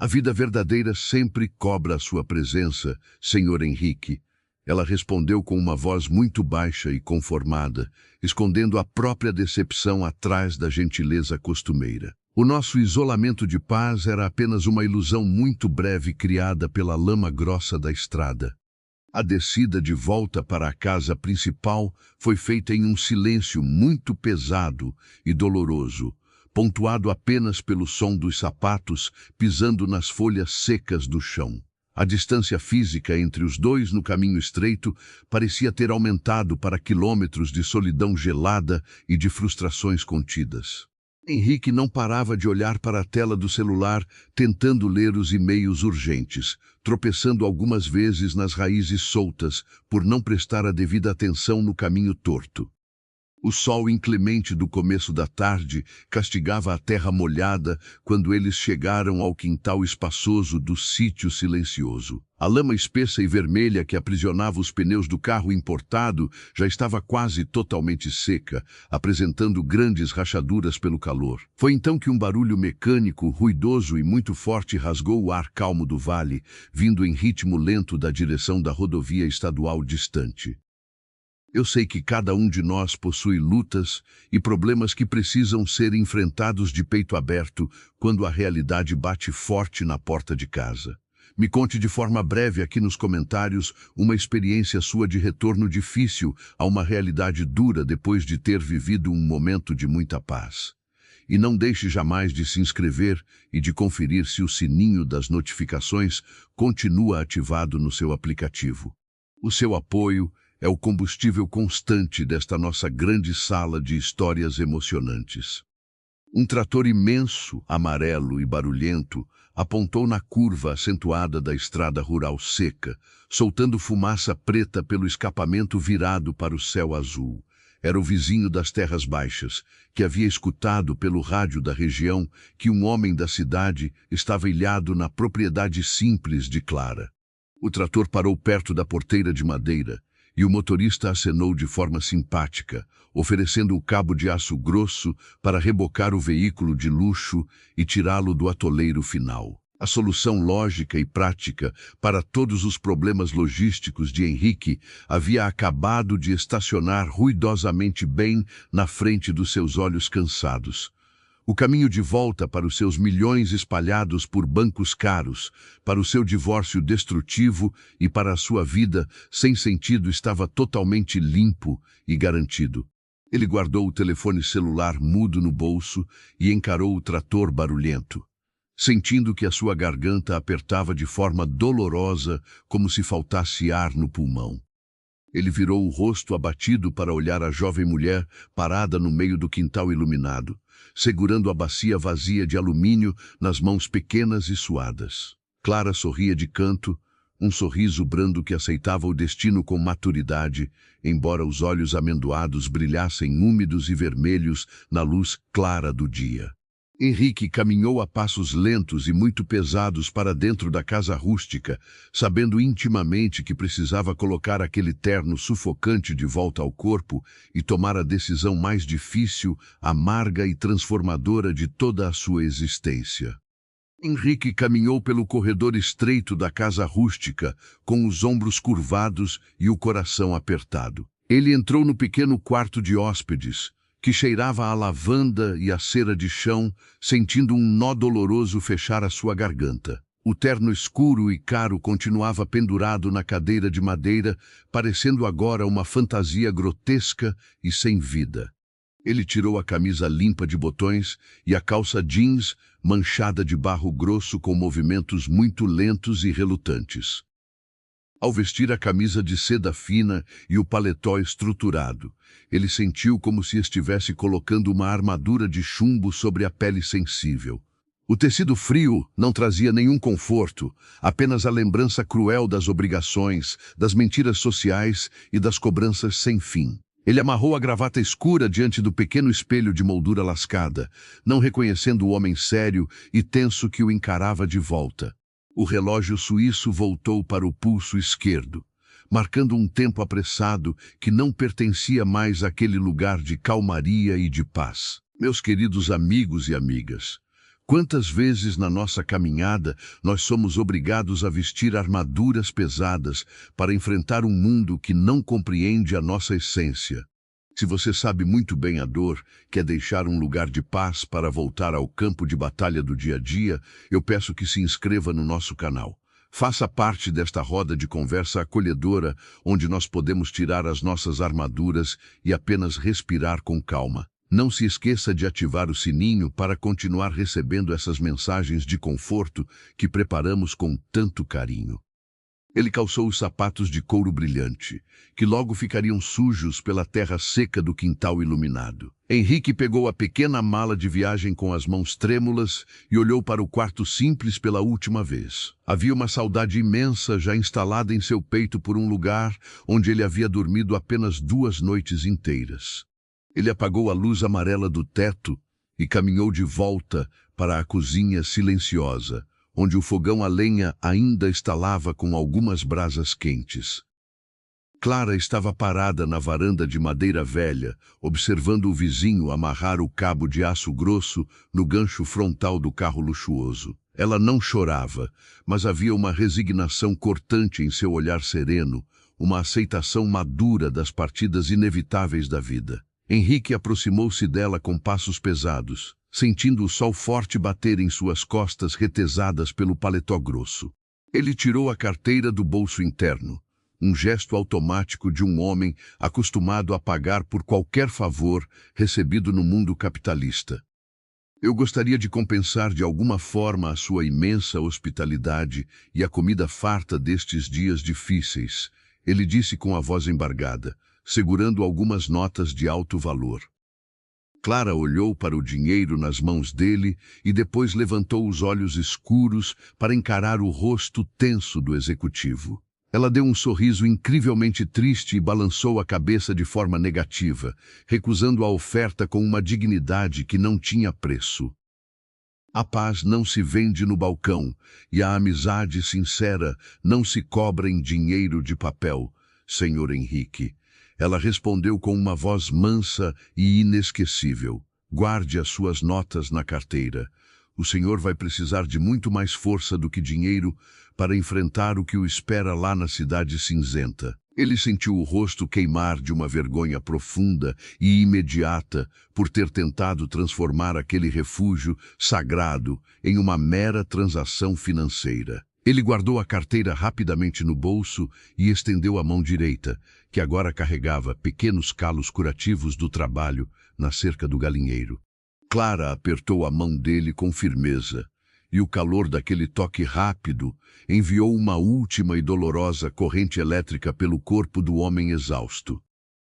A vida verdadeira sempre cobra a sua presença, Senhor Henrique. Ela respondeu com uma voz muito baixa e conformada, escondendo a própria decepção atrás da gentileza costumeira. O nosso isolamento de paz era apenas uma ilusão muito breve criada pela lama grossa da estrada. A descida de volta para a casa principal foi feita em um silêncio muito pesado e doloroso, pontuado apenas pelo som dos sapatos pisando nas folhas secas do chão. A distância física entre os dois no caminho estreito parecia ter aumentado para quilômetros de solidão gelada e de frustrações contidas. Henrique não parava de olhar para a tela do celular, tentando ler os e-mails urgentes, tropeçando algumas vezes nas raízes soltas por não prestar a devida atenção no caminho torto. O sol inclemente do começo da tarde castigava a terra molhada quando eles chegaram ao quintal espaçoso do sítio silencioso. A lama espessa e vermelha que aprisionava os pneus do carro importado já estava quase totalmente seca, apresentando grandes rachaduras pelo calor. Foi então que um barulho mecânico, ruidoso e muito forte rasgou o ar calmo do vale, vindo em ritmo lento da direção da rodovia estadual distante. Eu sei que cada um de nós possui lutas e problemas que precisam ser enfrentados de peito aberto quando a realidade bate forte na porta de casa. Me conte de forma breve aqui nos comentários uma experiência sua de retorno difícil a uma realidade dura depois de ter vivido um momento de muita paz. E não deixe jamais de se inscrever e de conferir se o sininho das notificações continua ativado no seu aplicativo. O seu apoio é o combustível constante desta nossa grande sala de histórias emocionantes. Um trator imenso, amarelo e barulhento, apontou na curva acentuada da estrada rural seca, soltando fumaça preta pelo escapamento virado para o céu azul. Era o vizinho das terras baixas, que havia escutado pelo rádio da região que um homem da cidade estava ilhado na propriedade simples de Clara. O trator parou perto da porteira de madeira, e o motorista acenou de forma simpática, oferecendo o cabo de aço grosso para rebocar o veículo de luxo e tirá-lo do atoleiro final. A solução lógica e prática para todos os problemas logísticos de Henrique havia acabado de estacionar ruidosamente bem na frente dos seus olhos cansados. O caminho de volta para os seus milhões espalhados por bancos caros, para o seu divórcio destrutivo e para a sua vida sem sentido estava totalmente limpo e garantido. Ele guardou o telefone celular mudo no bolso e encarou o trator barulhento, sentindo que a sua garganta apertava de forma dolorosa, como se faltasse ar no pulmão. Ele virou o rosto abatido para olhar a jovem mulher parada no meio do quintal iluminado, segurando a bacia vazia de alumínio nas mãos pequenas e suadas. Clara sorria de canto, um sorriso brando que aceitava o destino com maturidade, embora os olhos amendoados brilhassem úmidos e vermelhos na luz clara do dia. Henrique caminhou a passos lentos e muito pesados para dentro da casa rústica, sabendo intimamente que precisava colocar aquele terno sufocante de volta ao corpo e tomar a decisão mais difícil, amarga e transformadora de toda a sua existência. Henrique caminhou pelo corredor estreito da casa rústica, com os ombros curvados e o coração apertado. Ele entrou no pequeno quarto de hóspedes, que cheirava a lavanda e a cera de chão, sentindo um nó doloroso fechar a sua garganta. O terno escuro e caro continuava pendurado na cadeira de madeira, parecendo agora uma fantasia grotesca e sem vida. Ele tirou a camisa limpa de botões e a calça jeans manchada de barro grosso com movimentos muito lentos e relutantes. Ao vestir a camisa de seda fina e o paletó estruturado, ele sentiu como se estivesse colocando uma armadura de chumbo sobre a pele sensível. O tecido frio não trazia nenhum conforto, apenas a lembrança cruel das obrigações, das mentiras sociais e das cobranças sem fim. Ele amarrou a gravata escura diante do pequeno espelho de moldura lascada, não reconhecendo o homem sério e tenso que o encarava de volta. O relógio suíço voltou para o pulso esquerdo, marcando um tempo apressado que não pertencia mais àquele lugar de calmaria e de paz. Meus queridos amigos e amigas, quantas vezes na nossa caminhada nós somos obrigados a vestir armaduras pesadas para enfrentar um mundo que não compreende a nossa essência? Se você sabe muito bem a dor, quer deixar um lugar de paz para voltar ao campo de batalha do dia a dia, eu peço que se inscreva no nosso canal. Faça parte desta roda de conversa acolhedora, onde nós podemos tirar as nossas armaduras e apenas respirar com calma. Não se esqueça de ativar o sininho para continuar recebendo essas mensagens de conforto que preparamos com tanto carinho. Ele calçou os sapatos de couro brilhante, que logo ficariam sujos pela terra seca do quintal iluminado. Henrique pegou a pequena mala de viagem com as mãos trêmulas e olhou para o quarto simples pela última vez. Havia uma saudade imensa já instalada em seu peito por um lugar onde ele havia dormido apenas 2 noites inteiras. Ele apagou a luz amarela do teto e caminhou de volta para a cozinha silenciosa, onde o fogão a lenha ainda estalava com algumas brasas quentes. Clara estava parada na varanda de madeira velha, observando o vizinho amarrar o cabo de aço grosso no gancho frontal do carro luxuoso. Ela não chorava, mas havia uma resignação cortante em seu olhar sereno, uma aceitação madura das partidas inevitáveis da vida. Henrique aproximou-se dela com passos pesados, sentindo o sol forte bater em suas costas retesadas pelo paletó grosso. Ele tirou a carteira do bolso interno, um gesto automático de um homem acostumado a pagar por qualquer favor recebido no mundo capitalista. Eu gostaria de compensar de alguma forma a sua imensa hospitalidade e a comida farta destes dias difíceis, ele disse com a voz embargada, segurando algumas notas de alto valor. Clara olhou para o dinheiro nas mãos dele e depois levantou os olhos escuros para encarar o rosto tenso do executivo. Ela deu um sorriso incrivelmente triste e balançou a cabeça de forma negativa, recusando a oferta com uma dignidade que não tinha preço. A paz não se vende no balcão e a amizade sincera não se cobra em dinheiro de papel, Senhor Henrique. Ela respondeu com uma voz mansa e inesquecível. Guarde as suas notas na carteira. O senhor vai precisar de muito mais força do que dinheiro para enfrentar o que o espera lá na cidade cinzenta. Ele sentiu o rosto queimar de uma vergonha profunda e imediata por ter tentado transformar aquele refúgio sagrado em uma mera transação financeira. Ele guardou a carteira rapidamente no bolso e estendeu a mão direita, que agora carregava pequenos calos curativos do trabalho na cerca do galinheiro. Clara apertou a mão dele com firmeza, e o calor daquele toque rápido enviou uma última e dolorosa corrente elétrica pelo corpo do homem exausto.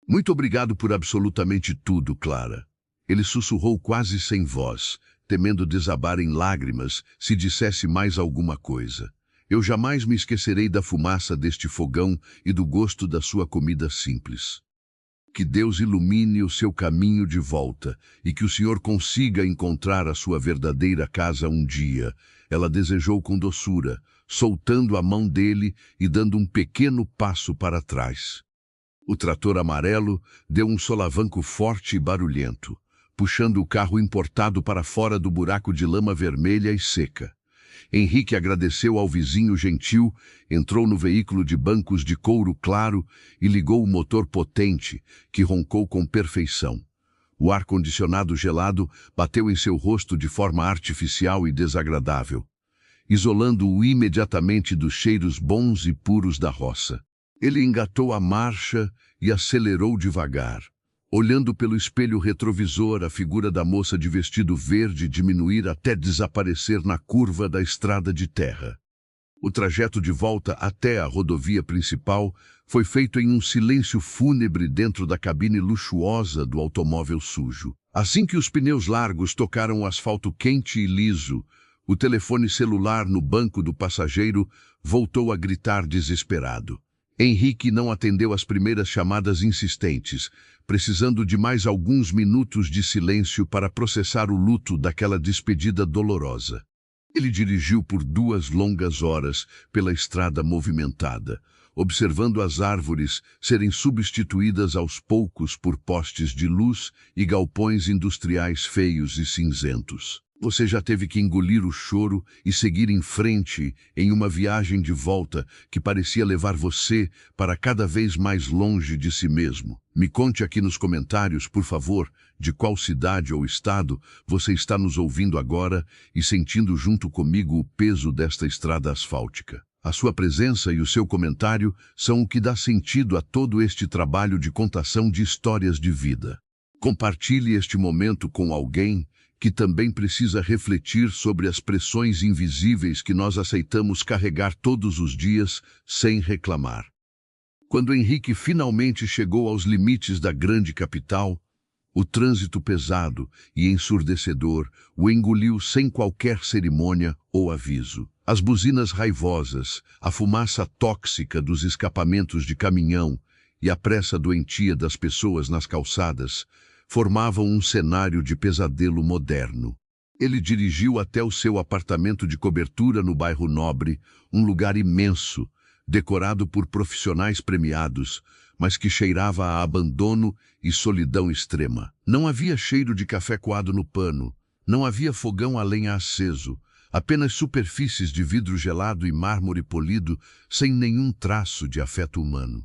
Muito obrigado por absolutamente tudo, Clara. Ele sussurrou quase sem voz, temendo desabar em lágrimas se dissesse mais alguma coisa. Eu jamais me esquecerei da fumaça deste fogão e do gosto da sua comida simples. Que Deus ilumine o seu caminho de volta e que o senhor consiga encontrar a sua verdadeira casa um dia. Ela desejou com doçura, soltando a mão dele e dando um pequeno passo para trás. O trator amarelo deu um solavanco forte e barulhento, puxando o carro importado para fora do buraco de lama vermelha e seca. Henrique agradeceu ao vizinho gentil, entrou no veículo de bancos de couro claro e ligou o motor potente, que roncou com perfeição. O ar-condicionado gelado bateu em seu rosto de forma artificial e desagradável, isolando-o imediatamente dos cheiros bons e puros da roça. Ele engatou a marcha e acelerou devagar, olhando pelo espelho retrovisor a figura da moça de vestido verde diminuir até desaparecer na curva da estrada de terra. O trajeto de volta até a rodovia principal foi feito em um silêncio fúnebre dentro da cabine luxuosa do automóvel sujo. Assim que os pneus largos tocaram o asfalto quente e liso, o telefone celular no banco do passageiro voltou a gritar desesperado. Henrique não atendeu às primeiras chamadas insistentes, precisando de mais alguns minutos de silêncio para processar o luto daquela despedida dolorosa. Ele dirigiu por 2 longas horas pela estrada movimentada, observando as árvores serem substituídas aos poucos por postes de luz e galpões industriais feios e cinzentos. Você já teve que engolir o choro e seguir em frente em uma viagem de volta que parecia levar você para cada vez mais longe de si mesmo. Me conte aqui nos comentários, por favor, de qual cidade ou estado você está nos ouvindo agora e sentindo junto comigo o peso desta estrada asfáltica. A sua presença e o seu comentário são o que dá sentido a todo este trabalho de contação de histórias de vida. Compartilhe este momento com alguém que também precisa refletir sobre as pressões invisíveis que nós aceitamos carregar todos os dias sem reclamar. Quando Henrique finalmente chegou aos limites da grande capital, o trânsito pesado e ensurdecedor o engoliu sem qualquer cerimônia ou aviso. As buzinas raivosas, a fumaça tóxica dos escapamentos de caminhão e a pressa doentia das pessoas nas calçadas formavam um cenário de pesadelo moderno. Ele dirigiu até o seu apartamento de cobertura no bairro Nobre, um lugar imenso, decorado por profissionais premiados, mas que cheirava a abandono e solidão extrema. Não havia cheiro de café coado no pano, não havia fogão a lenha aceso, apenas superfícies de vidro gelado e mármore polido, sem nenhum traço de afeto humano.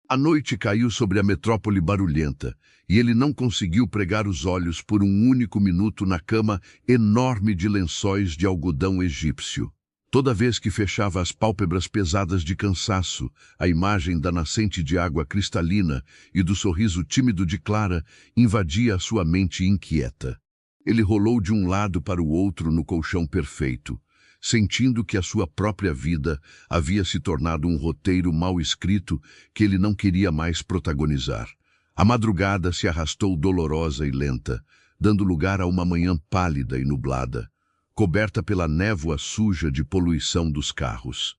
A noite caiu sobre a metrópole barulhenta, e ele não conseguiu pregar os olhos por um único minuto na cama enorme de lençóis de algodão egípcio. Toda vez que fechava as pálpebras pesadas de cansaço, a imagem da nascente de água cristalina e do sorriso tímido de Clara invadia a sua mente inquieta. Ele rolou de um lado para o outro no colchão perfeito, sentindo que a sua própria vida havia se tornado um roteiro mal escrito que ele não queria mais protagonizar. A madrugada se arrastou dolorosa e lenta, dando lugar a uma manhã pálida e nublada, coberta pela névoa suja de poluição dos carros.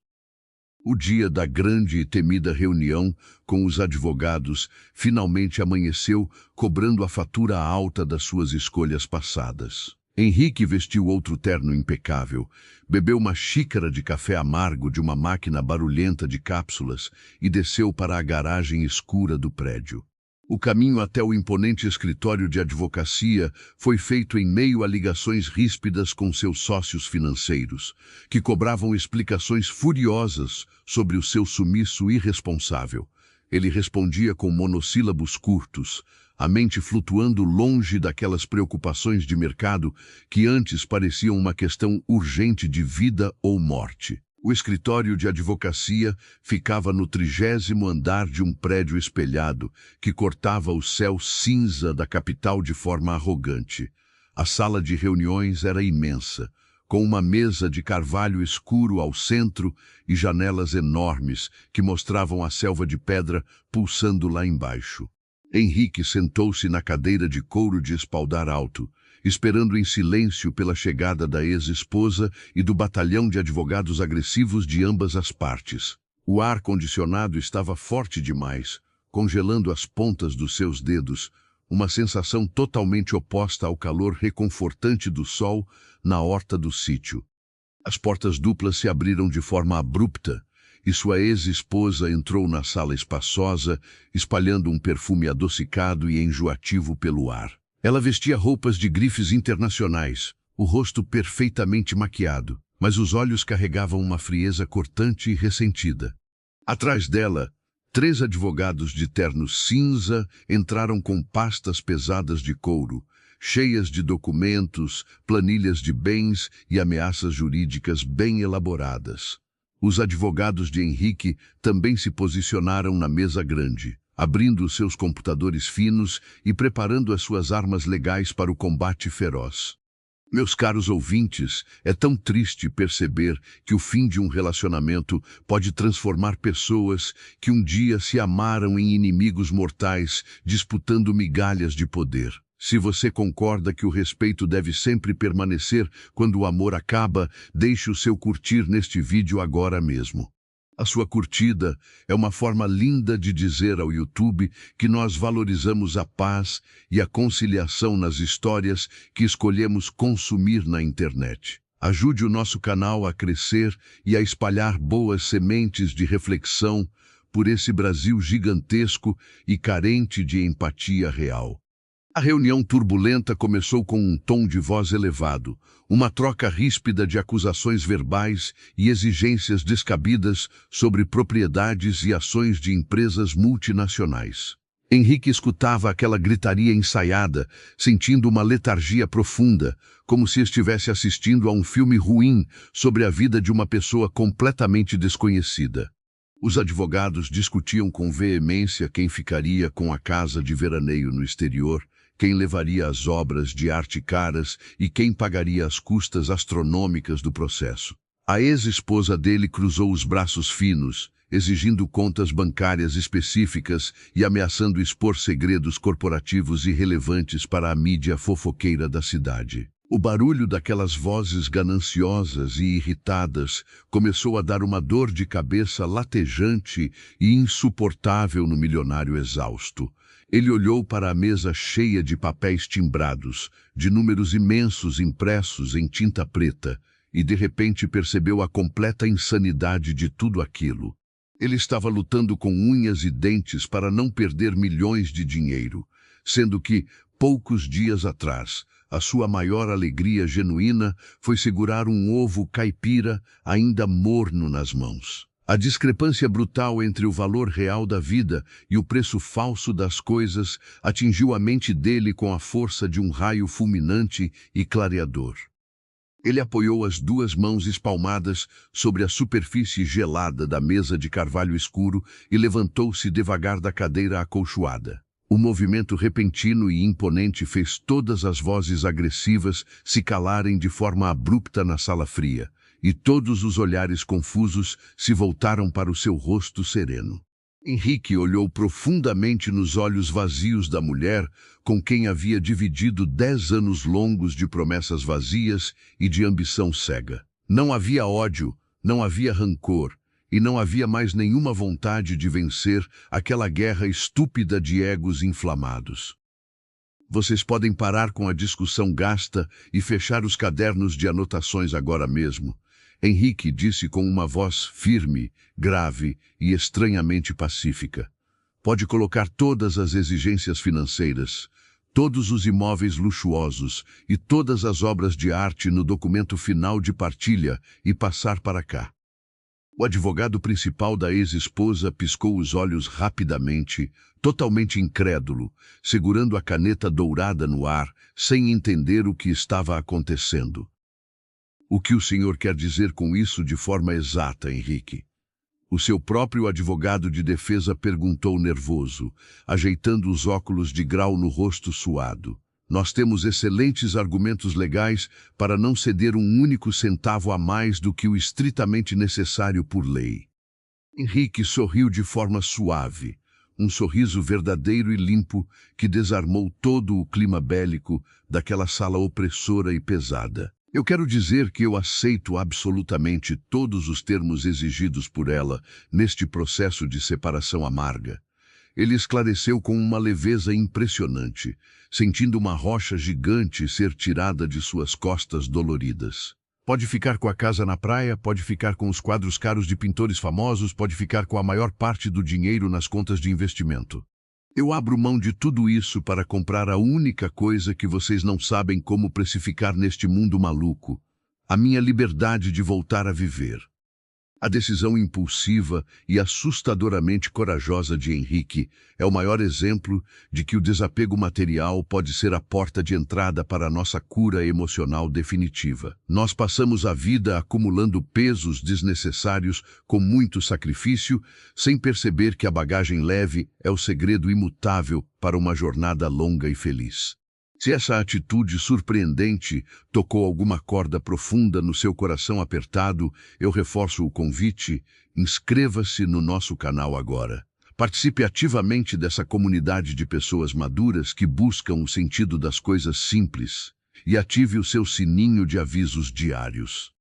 O dia da grande e temida reunião com os advogados finalmente amanheceu, cobrando a fatura alta das suas escolhas passadas. Henrique vestiu outro terno impecável, bebeu uma xícara de café amargo de uma máquina barulhenta de cápsulas e desceu para a garagem escura do prédio. O caminho até o imponente escritório de advocacia foi feito em meio a ligações ríspidas com seus sócios financeiros, que cobravam explicações furiosas sobre o seu sumiço irresponsável. Ele respondia com monossílabos curtos, a mente flutuando longe daquelas preocupações de mercado que antes pareciam uma questão urgente de vida ou morte. O escritório de advocacia ficava no 30º andar de um prédio espelhado que cortava o céu cinza da capital de forma arrogante. A sala de reuniões era imensa, com uma mesa de carvalho escuro ao centro e janelas enormes que mostravam a selva de pedra pulsando lá embaixo. Henrique sentou-se na cadeira de couro de espaldar alto, esperando em silêncio pela chegada da ex-esposa e do batalhão de advogados agressivos de ambas as partes. O ar-condicionado estava forte demais, congelando as pontas dos seus dedos, uma sensação totalmente oposta ao calor reconfortante do sol na horta do sítio. As portas duplas se abriram de forma abrupta, e sua ex-esposa entrou na sala espaçosa, espalhando um perfume adocicado e enjoativo pelo ar. Ela vestia roupas de grifes internacionais, o rosto perfeitamente maquiado, mas os olhos carregavam uma frieza cortante e ressentida. Atrás dela, 3 advogados de terno cinza entraram com pastas pesadas de couro, cheias de documentos, planilhas de bens e ameaças jurídicas bem elaboradas. Os advogados de Henrique também se posicionaram na mesa grande, abrindo os seus computadores finos e preparando as suas armas legais para o combate feroz. Meus caros ouvintes, é tão triste perceber que o fim de um relacionamento pode transformar pessoas que um dia se amaram em inimigos mortais, disputando migalhas de poder. Se você concorda que o respeito deve sempre permanecer quando o amor acaba, deixe o seu curtir neste vídeo agora mesmo. A sua curtida é uma forma linda de dizer ao YouTube que nós valorizamos a paz e a conciliação nas histórias que escolhemos consumir na internet. Ajude o nosso canal a crescer e a espalhar boas sementes de reflexão por esse Brasil gigantesco e carente de empatia real. A reunião turbulenta começou com um tom de voz elevado, uma troca ríspida de acusações verbais e exigências descabidas sobre propriedades e ações de empresas multinacionais. Henrique escutava aquela gritaria ensaiada, sentindo uma letargia profunda, como se estivesse assistindo a um filme ruim sobre a vida de uma pessoa completamente desconhecida. Os advogados discutiam com veemência quem ficaria com a casa de veraneio no exterior, quem levaria as obras de arte caras e quem pagaria as custas astronômicas do processo. A ex-esposa dele cruzou os braços finos, exigindo contas bancárias específicas e ameaçando expor segredos corporativos irrelevantes para a mídia fofoqueira da cidade. O barulho daquelas vozes gananciosas e irritadas começou a dar uma dor de cabeça latejante e insuportável no milionário exausto. Ele olhou para a mesa cheia de papéis timbrados, de números imensos impressos em tinta preta, e de repente percebeu a completa insanidade de tudo aquilo. Ele estava lutando com unhas e dentes para não perder milhões de dinheiro, sendo que, poucos dias atrás, a sua maior alegria genuína foi segurar um ovo caipira ainda morno nas mãos. A discrepância brutal entre o valor real da vida e o preço falso das coisas atingiu a mente dele com a força de um raio fulminante e clareador. Ele apoiou as duas mãos espalmadas sobre a superfície gelada da mesa de carvalho escuro e levantou-se devagar da cadeira acolchoada. O movimento repentino e imponente fez todas as vozes agressivas se calarem de forma abrupta na sala fria, e todos os olhares confusos se voltaram para o seu rosto sereno. Henrique olhou profundamente nos olhos vazios da mulher com quem havia dividido 10 anos longos de promessas vazias e de ambição cega. Não havia ódio, não havia rancor, e não havia mais nenhuma vontade de vencer aquela guerra estúpida de egos inflamados. Vocês podem parar com a discussão gasta e fechar os cadernos de anotações agora mesmo. Henrique disse com uma voz firme, grave e estranhamente pacífica. Pode colocar todas as exigências financeiras, todos os imóveis luxuosos e todas as obras de arte no documento final de partilha e passar para cá. O advogado principal da ex-esposa piscou os olhos rapidamente, totalmente incrédulo, segurando a caneta dourada no ar, sem entender o que estava acontecendo. O que o senhor quer dizer com isso de forma exata, Henrique? O seu próprio advogado de defesa perguntou nervoso, ajeitando os óculos de grau no rosto suado. Nós temos excelentes argumentos legais para não ceder um único centavo a mais do que o estritamente necessário por lei. Henrique sorriu de forma suave, um sorriso verdadeiro e limpo que desarmou todo o clima bélico daquela sala opressora e pesada. Eu quero dizer que eu aceito absolutamente todos os termos exigidos por ela neste processo de separação amarga. Ele esclareceu com uma leveza impressionante, sentindo uma rocha gigante ser tirada de suas costas doloridas. Pode ficar com a casa na praia, pode ficar com os quadros caros de pintores famosos, pode ficar com a maior parte do dinheiro nas contas de investimento. Eu abro mão de tudo isso para comprar a única coisa que vocês não sabem como precificar neste mundo maluco, a minha liberdade de voltar a viver. A decisão impulsiva e assustadoramente corajosa de Henrique é o maior exemplo de que o desapego material pode ser a porta de entrada para a nossa cura emocional definitiva. Nós passamos a vida acumulando pesos desnecessários com muito sacrifício, sem perceber que a bagagem leve é o segredo imutável para uma jornada longa e feliz. Se essa atitude surpreendente tocou alguma corda profunda no seu coração apertado, eu reforço o convite: inscreva-se no nosso canal agora. Participe ativamente dessa comunidade de pessoas maduras que buscam o sentido das coisas simples e ative o seu sininho de avisos diários.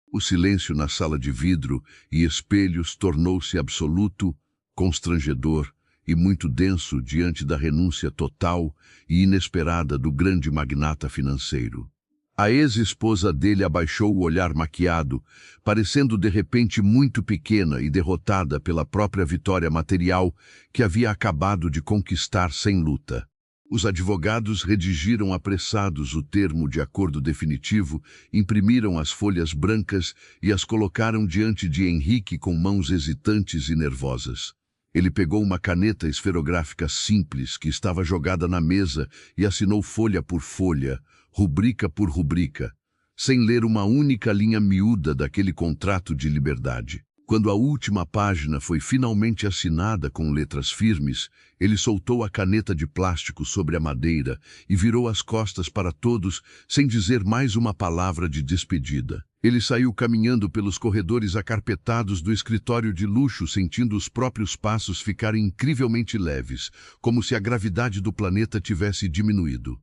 O silêncio na sala de vidro e espelhos tornou-se absoluto, constrangedor e muito denso diante da renúncia total e inesperada do grande magnata financeiro. A ex-esposa dele abaixou o olhar maquiado, parecendo de repente muito pequena e derrotada pela própria vitória material que havia acabado de conquistar sem luta. Os advogados redigiram apressados o termo de acordo definitivo, imprimiram as folhas brancas e as colocaram diante de Henrique com mãos hesitantes e nervosas. Ele pegou uma caneta esferográfica simples que estava jogada na mesa e assinou folha por folha, rubrica por rubrica, sem ler uma única linha miúda daquele contrato de liberdade. Quando a última página foi finalmente assinada com letras firmes, ele soltou a caneta de plástico sobre a madeira e virou as costas para todos sem dizer mais uma palavra de despedida. Ele saiu caminhando pelos corredores acarpetados do escritório de luxo, sentindo os próprios passos ficarem incrivelmente leves, como se a gravidade do planeta tivesse diminuído.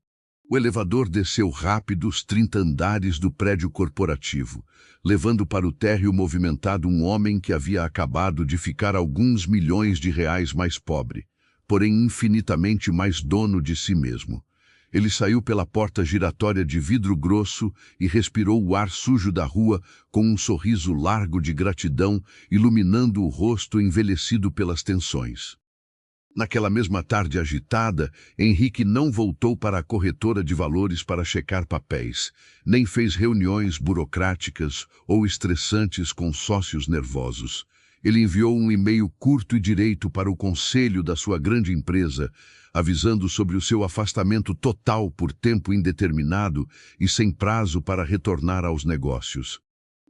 O elevador desceu rápido os 30 andares do prédio corporativo, levando para o térreo movimentado um homem que havia acabado de ficar alguns milhões de reais mais pobre, porém infinitamente mais dono de si mesmo. Ele saiu pela porta giratória de vidro grosso e respirou o ar sujo da rua com um sorriso largo de gratidão, iluminando o rosto envelhecido pelas tensões. Naquela mesma tarde agitada, Henrique não voltou para a corretora de valores para checar papéis, nem fez reuniões burocráticas ou estressantes com sócios nervosos. Ele enviou um e-mail curto e direito para o conselho da sua grande empresa, avisando sobre o seu afastamento total por tempo indeterminado e sem prazo para retornar aos negócios.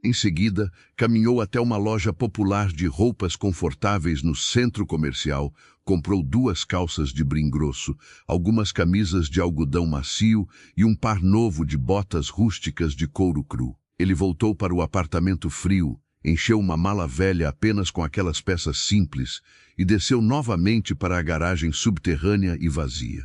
Em seguida, caminhou até uma loja popular de roupas confortáveis no centro comercial, comprou 2 calças de brim grosso, algumas camisas de algodão macio e um par novo de botas rústicas de couro cru. Ele voltou para o apartamento frio, encheu uma mala velha apenas com aquelas peças simples e desceu novamente para a garagem subterrânea e vazia.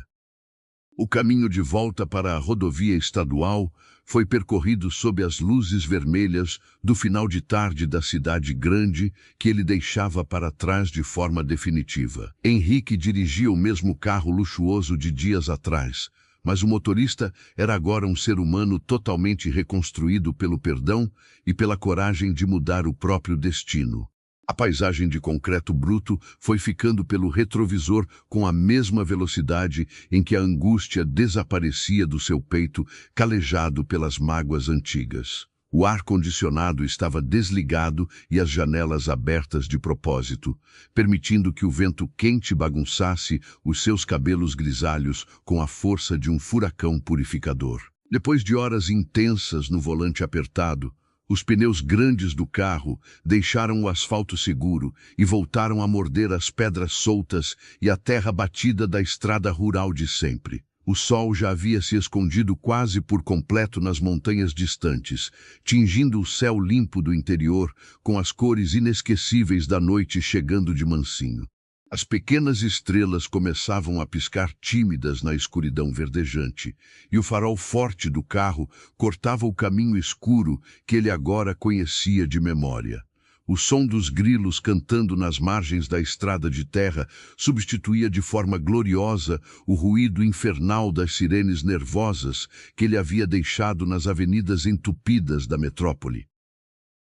O caminho de volta para a rodovia estadual foi percorrido sob as luzes vermelhas do final de tarde da cidade grande que ele deixava para trás de forma definitiva. Henrique dirigia o mesmo carro luxuoso de dias atrás, mas o motorista era agora um ser humano totalmente reconstruído pelo perdão e pela coragem de mudar o próprio destino. A paisagem de concreto bruto foi ficando pelo retrovisor com a mesma velocidade em que a angústia desaparecia do seu peito, calejado pelas mágoas antigas. O ar-condicionado estava desligado e as janelas abertas de propósito, permitindo que o vento quente bagunçasse os seus cabelos grisalhos com a força de um furacão purificador. Depois de horas intensas no volante apertado, os pneus grandes do carro deixaram o asfalto seguro e voltaram a morder as pedras soltas e a terra batida da estrada rural de sempre. O sol já havia se escondido quase por completo nas montanhas distantes, tingindo o céu limpo do interior com as cores inesquecíveis da noite chegando de mansinho. As pequenas estrelas começavam a piscar tímidas na escuridão verdejante, e o farol forte do carro cortava o caminho escuro que ele agora conhecia de memória. O som dos grilos cantando nas margens da estrada de terra substituía de forma gloriosa o ruído infernal das sirenes nervosas que ele havia deixado nas avenidas entupidas da metrópole.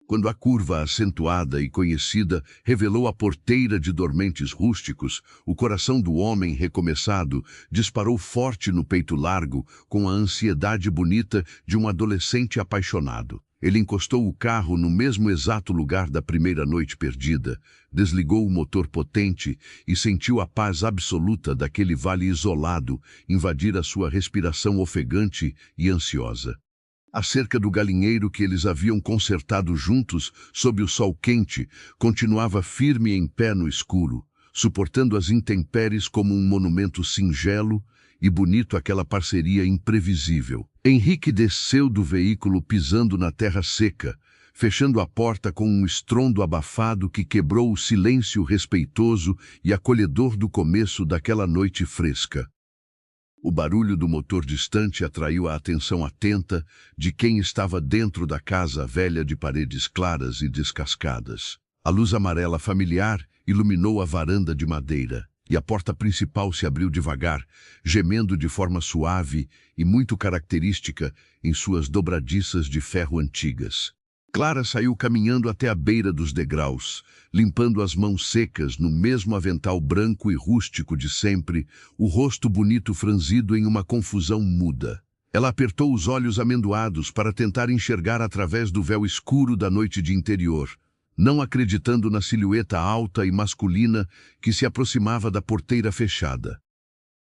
Quando a curva acentuada e conhecida revelou a porteira de dormentes rústicos, o coração do homem recomeçado disparou forte no peito largo com a ansiedade bonita de um adolescente apaixonado. Ele encostou o carro no mesmo exato lugar da primeira noite perdida, desligou o motor potente e sentiu a paz absoluta daquele vale isolado invadir a sua respiração ofegante e ansiosa. A cerca do galinheiro que eles haviam consertado juntos sob o sol quente continuava firme em pé no escuro, suportando as intempéries como um monumento singelo e bonito aquela parceria imprevisível. Henrique desceu do veículo pisando na terra seca, fechando a porta com um estrondo abafado que quebrou o silêncio respeitoso e acolhedor do começo daquela noite fresca. O barulho do motor distante atraiu a atenção atenta de quem estava dentro da casa velha de paredes claras e descascadas. A luz amarela familiar iluminou a varanda de madeira, e a porta principal se abriu devagar, gemendo de forma suave e muito característica em suas dobradiças de ferro antigas. Clara saiu caminhando até a beira dos degraus, limpando as mãos secas no mesmo avental branco e rústico de sempre, o rosto bonito franzido em uma confusão muda. Ela apertou os olhos amendoados para tentar enxergar através do véu escuro da noite de interior, não acreditando na silhueta alta e masculina que se aproximava da porteira fechada.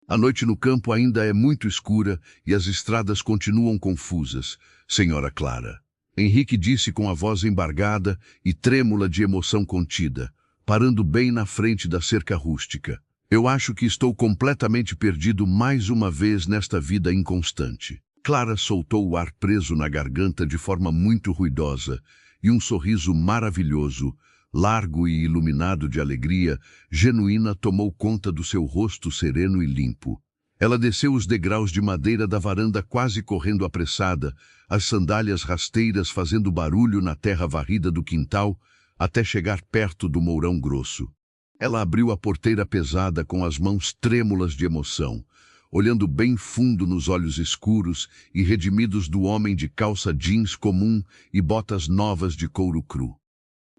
A noite no campo ainda é muito escura e as estradas continuam confusas, Senhora Clara. Henrique disse com a voz embargada e trêmula de emoção contida, parando bem na frente da cerca rústica. Eu acho que estou completamente perdido mais uma vez nesta vida inconstante. Clara soltou o ar preso na garganta de forma muito ruidosa, e um sorriso maravilhoso, largo e iluminado de alegria, genuína tomou conta do seu rosto sereno e limpo. Ela desceu os degraus de madeira da varanda quase correndo apressada, as sandálias rasteiras fazendo barulho na terra varrida do quintal, até chegar perto do mourão grosso. Ela abriu a porteira pesada com as mãos trêmulas de emoção, olhando bem fundo nos olhos escuros e redimidos do homem de calça jeans comum e botas novas de couro cru.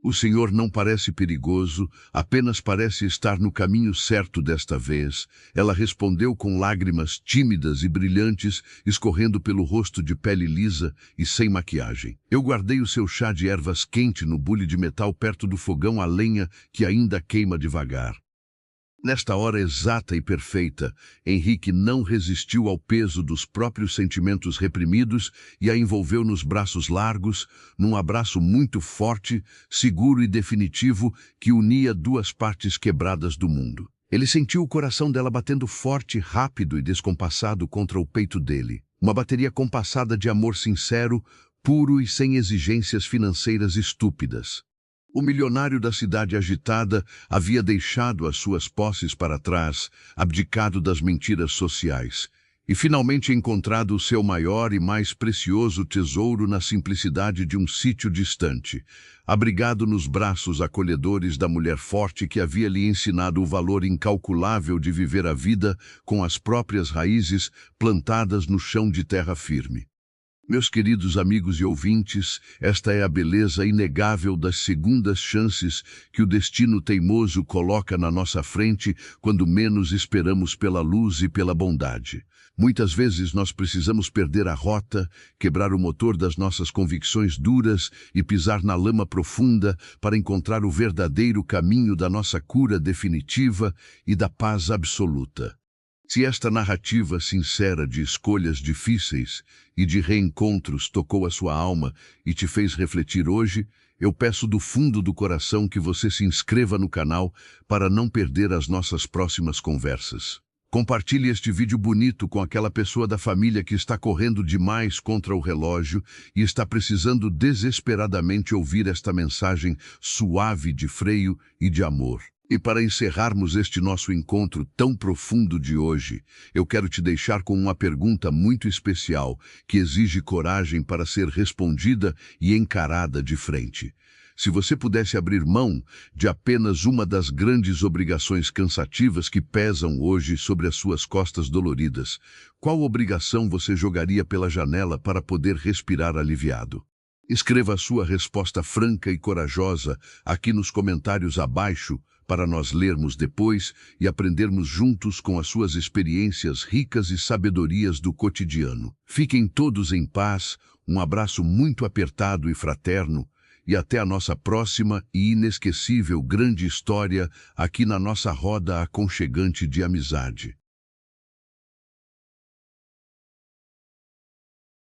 O senhor não parece perigoso, apenas parece estar no caminho certo desta vez, ela respondeu com lágrimas tímidas e brilhantes escorrendo pelo rosto de pele lisa e sem maquiagem. Eu guardei o seu chá de ervas quente no bule de metal perto do fogão a lenha que ainda queima devagar. Nesta hora exata e perfeita, Henrique não resistiu ao peso dos próprios sentimentos reprimidos e a envolveu nos braços largos, num abraço muito forte, seguro e definitivo que unia duas partes quebradas do mundo. Ele sentiu o coração dela batendo forte, rápido e descompassado contra o peito dele. Uma bateria compassada de amor sincero, puro e sem exigências financeiras estúpidas. O milionário da cidade agitada havia deixado as suas posses para trás, abdicado das mentiras sociais, e finalmente encontrado o seu maior e mais precioso tesouro na simplicidade de um sítio distante, abrigado nos braços acolhedores da mulher forte que havia lhe ensinado o valor incalculável de viver a vida com as próprias raízes plantadas no chão de terra firme. Meus queridos amigos e ouvintes, esta é a beleza inegável das segundas chances que o destino teimoso coloca na nossa frente quando menos esperamos pela luz e pela bondade. Muitas vezes nós precisamos perder a rota, quebrar o motor das nossas convicções duras e pisar na lama profunda para encontrar o verdadeiro caminho da nossa cura definitiva e da paz absoluta. Se esta narrativa sincera de escolhas difíceis e de reencontros tocou a sua alma e te fez refletir hoje, eu peço do fundo do coração que você se inscreva no canal para não perder as nossas próximas conversas. Compartilhe este vídeo bonito com aquela pessoa da família que está correndo demais contra o relógio e está precisando desesperadamente ouvir esta mensagem suave de freio e de amor. E para encerrarmos este nosso encontro tão profundo de hoje, eu quero te deixar com uma pergunta muito especial que exige coragem para ser respondida e encarada de frente. Se você pudesse abrir mão de apenas uma das grandes obrigações cansativas que pesam hoje sobre as suas costas doloridas, qual obrigação você jogaria pela janela para poder respirar aliviado? Escreva a sua resposta franca e corajosa aqui nos comentários abaixo, para nós lermos depois e aprendermos juntos com as suas experiências ricas e sabedorias do cotidiano. Fiquem todos em paz, um abraço muito apertado e fraterno, e até a nossa próxima e inesquecível grande história aqui na nossa roda aconchegante de amizade.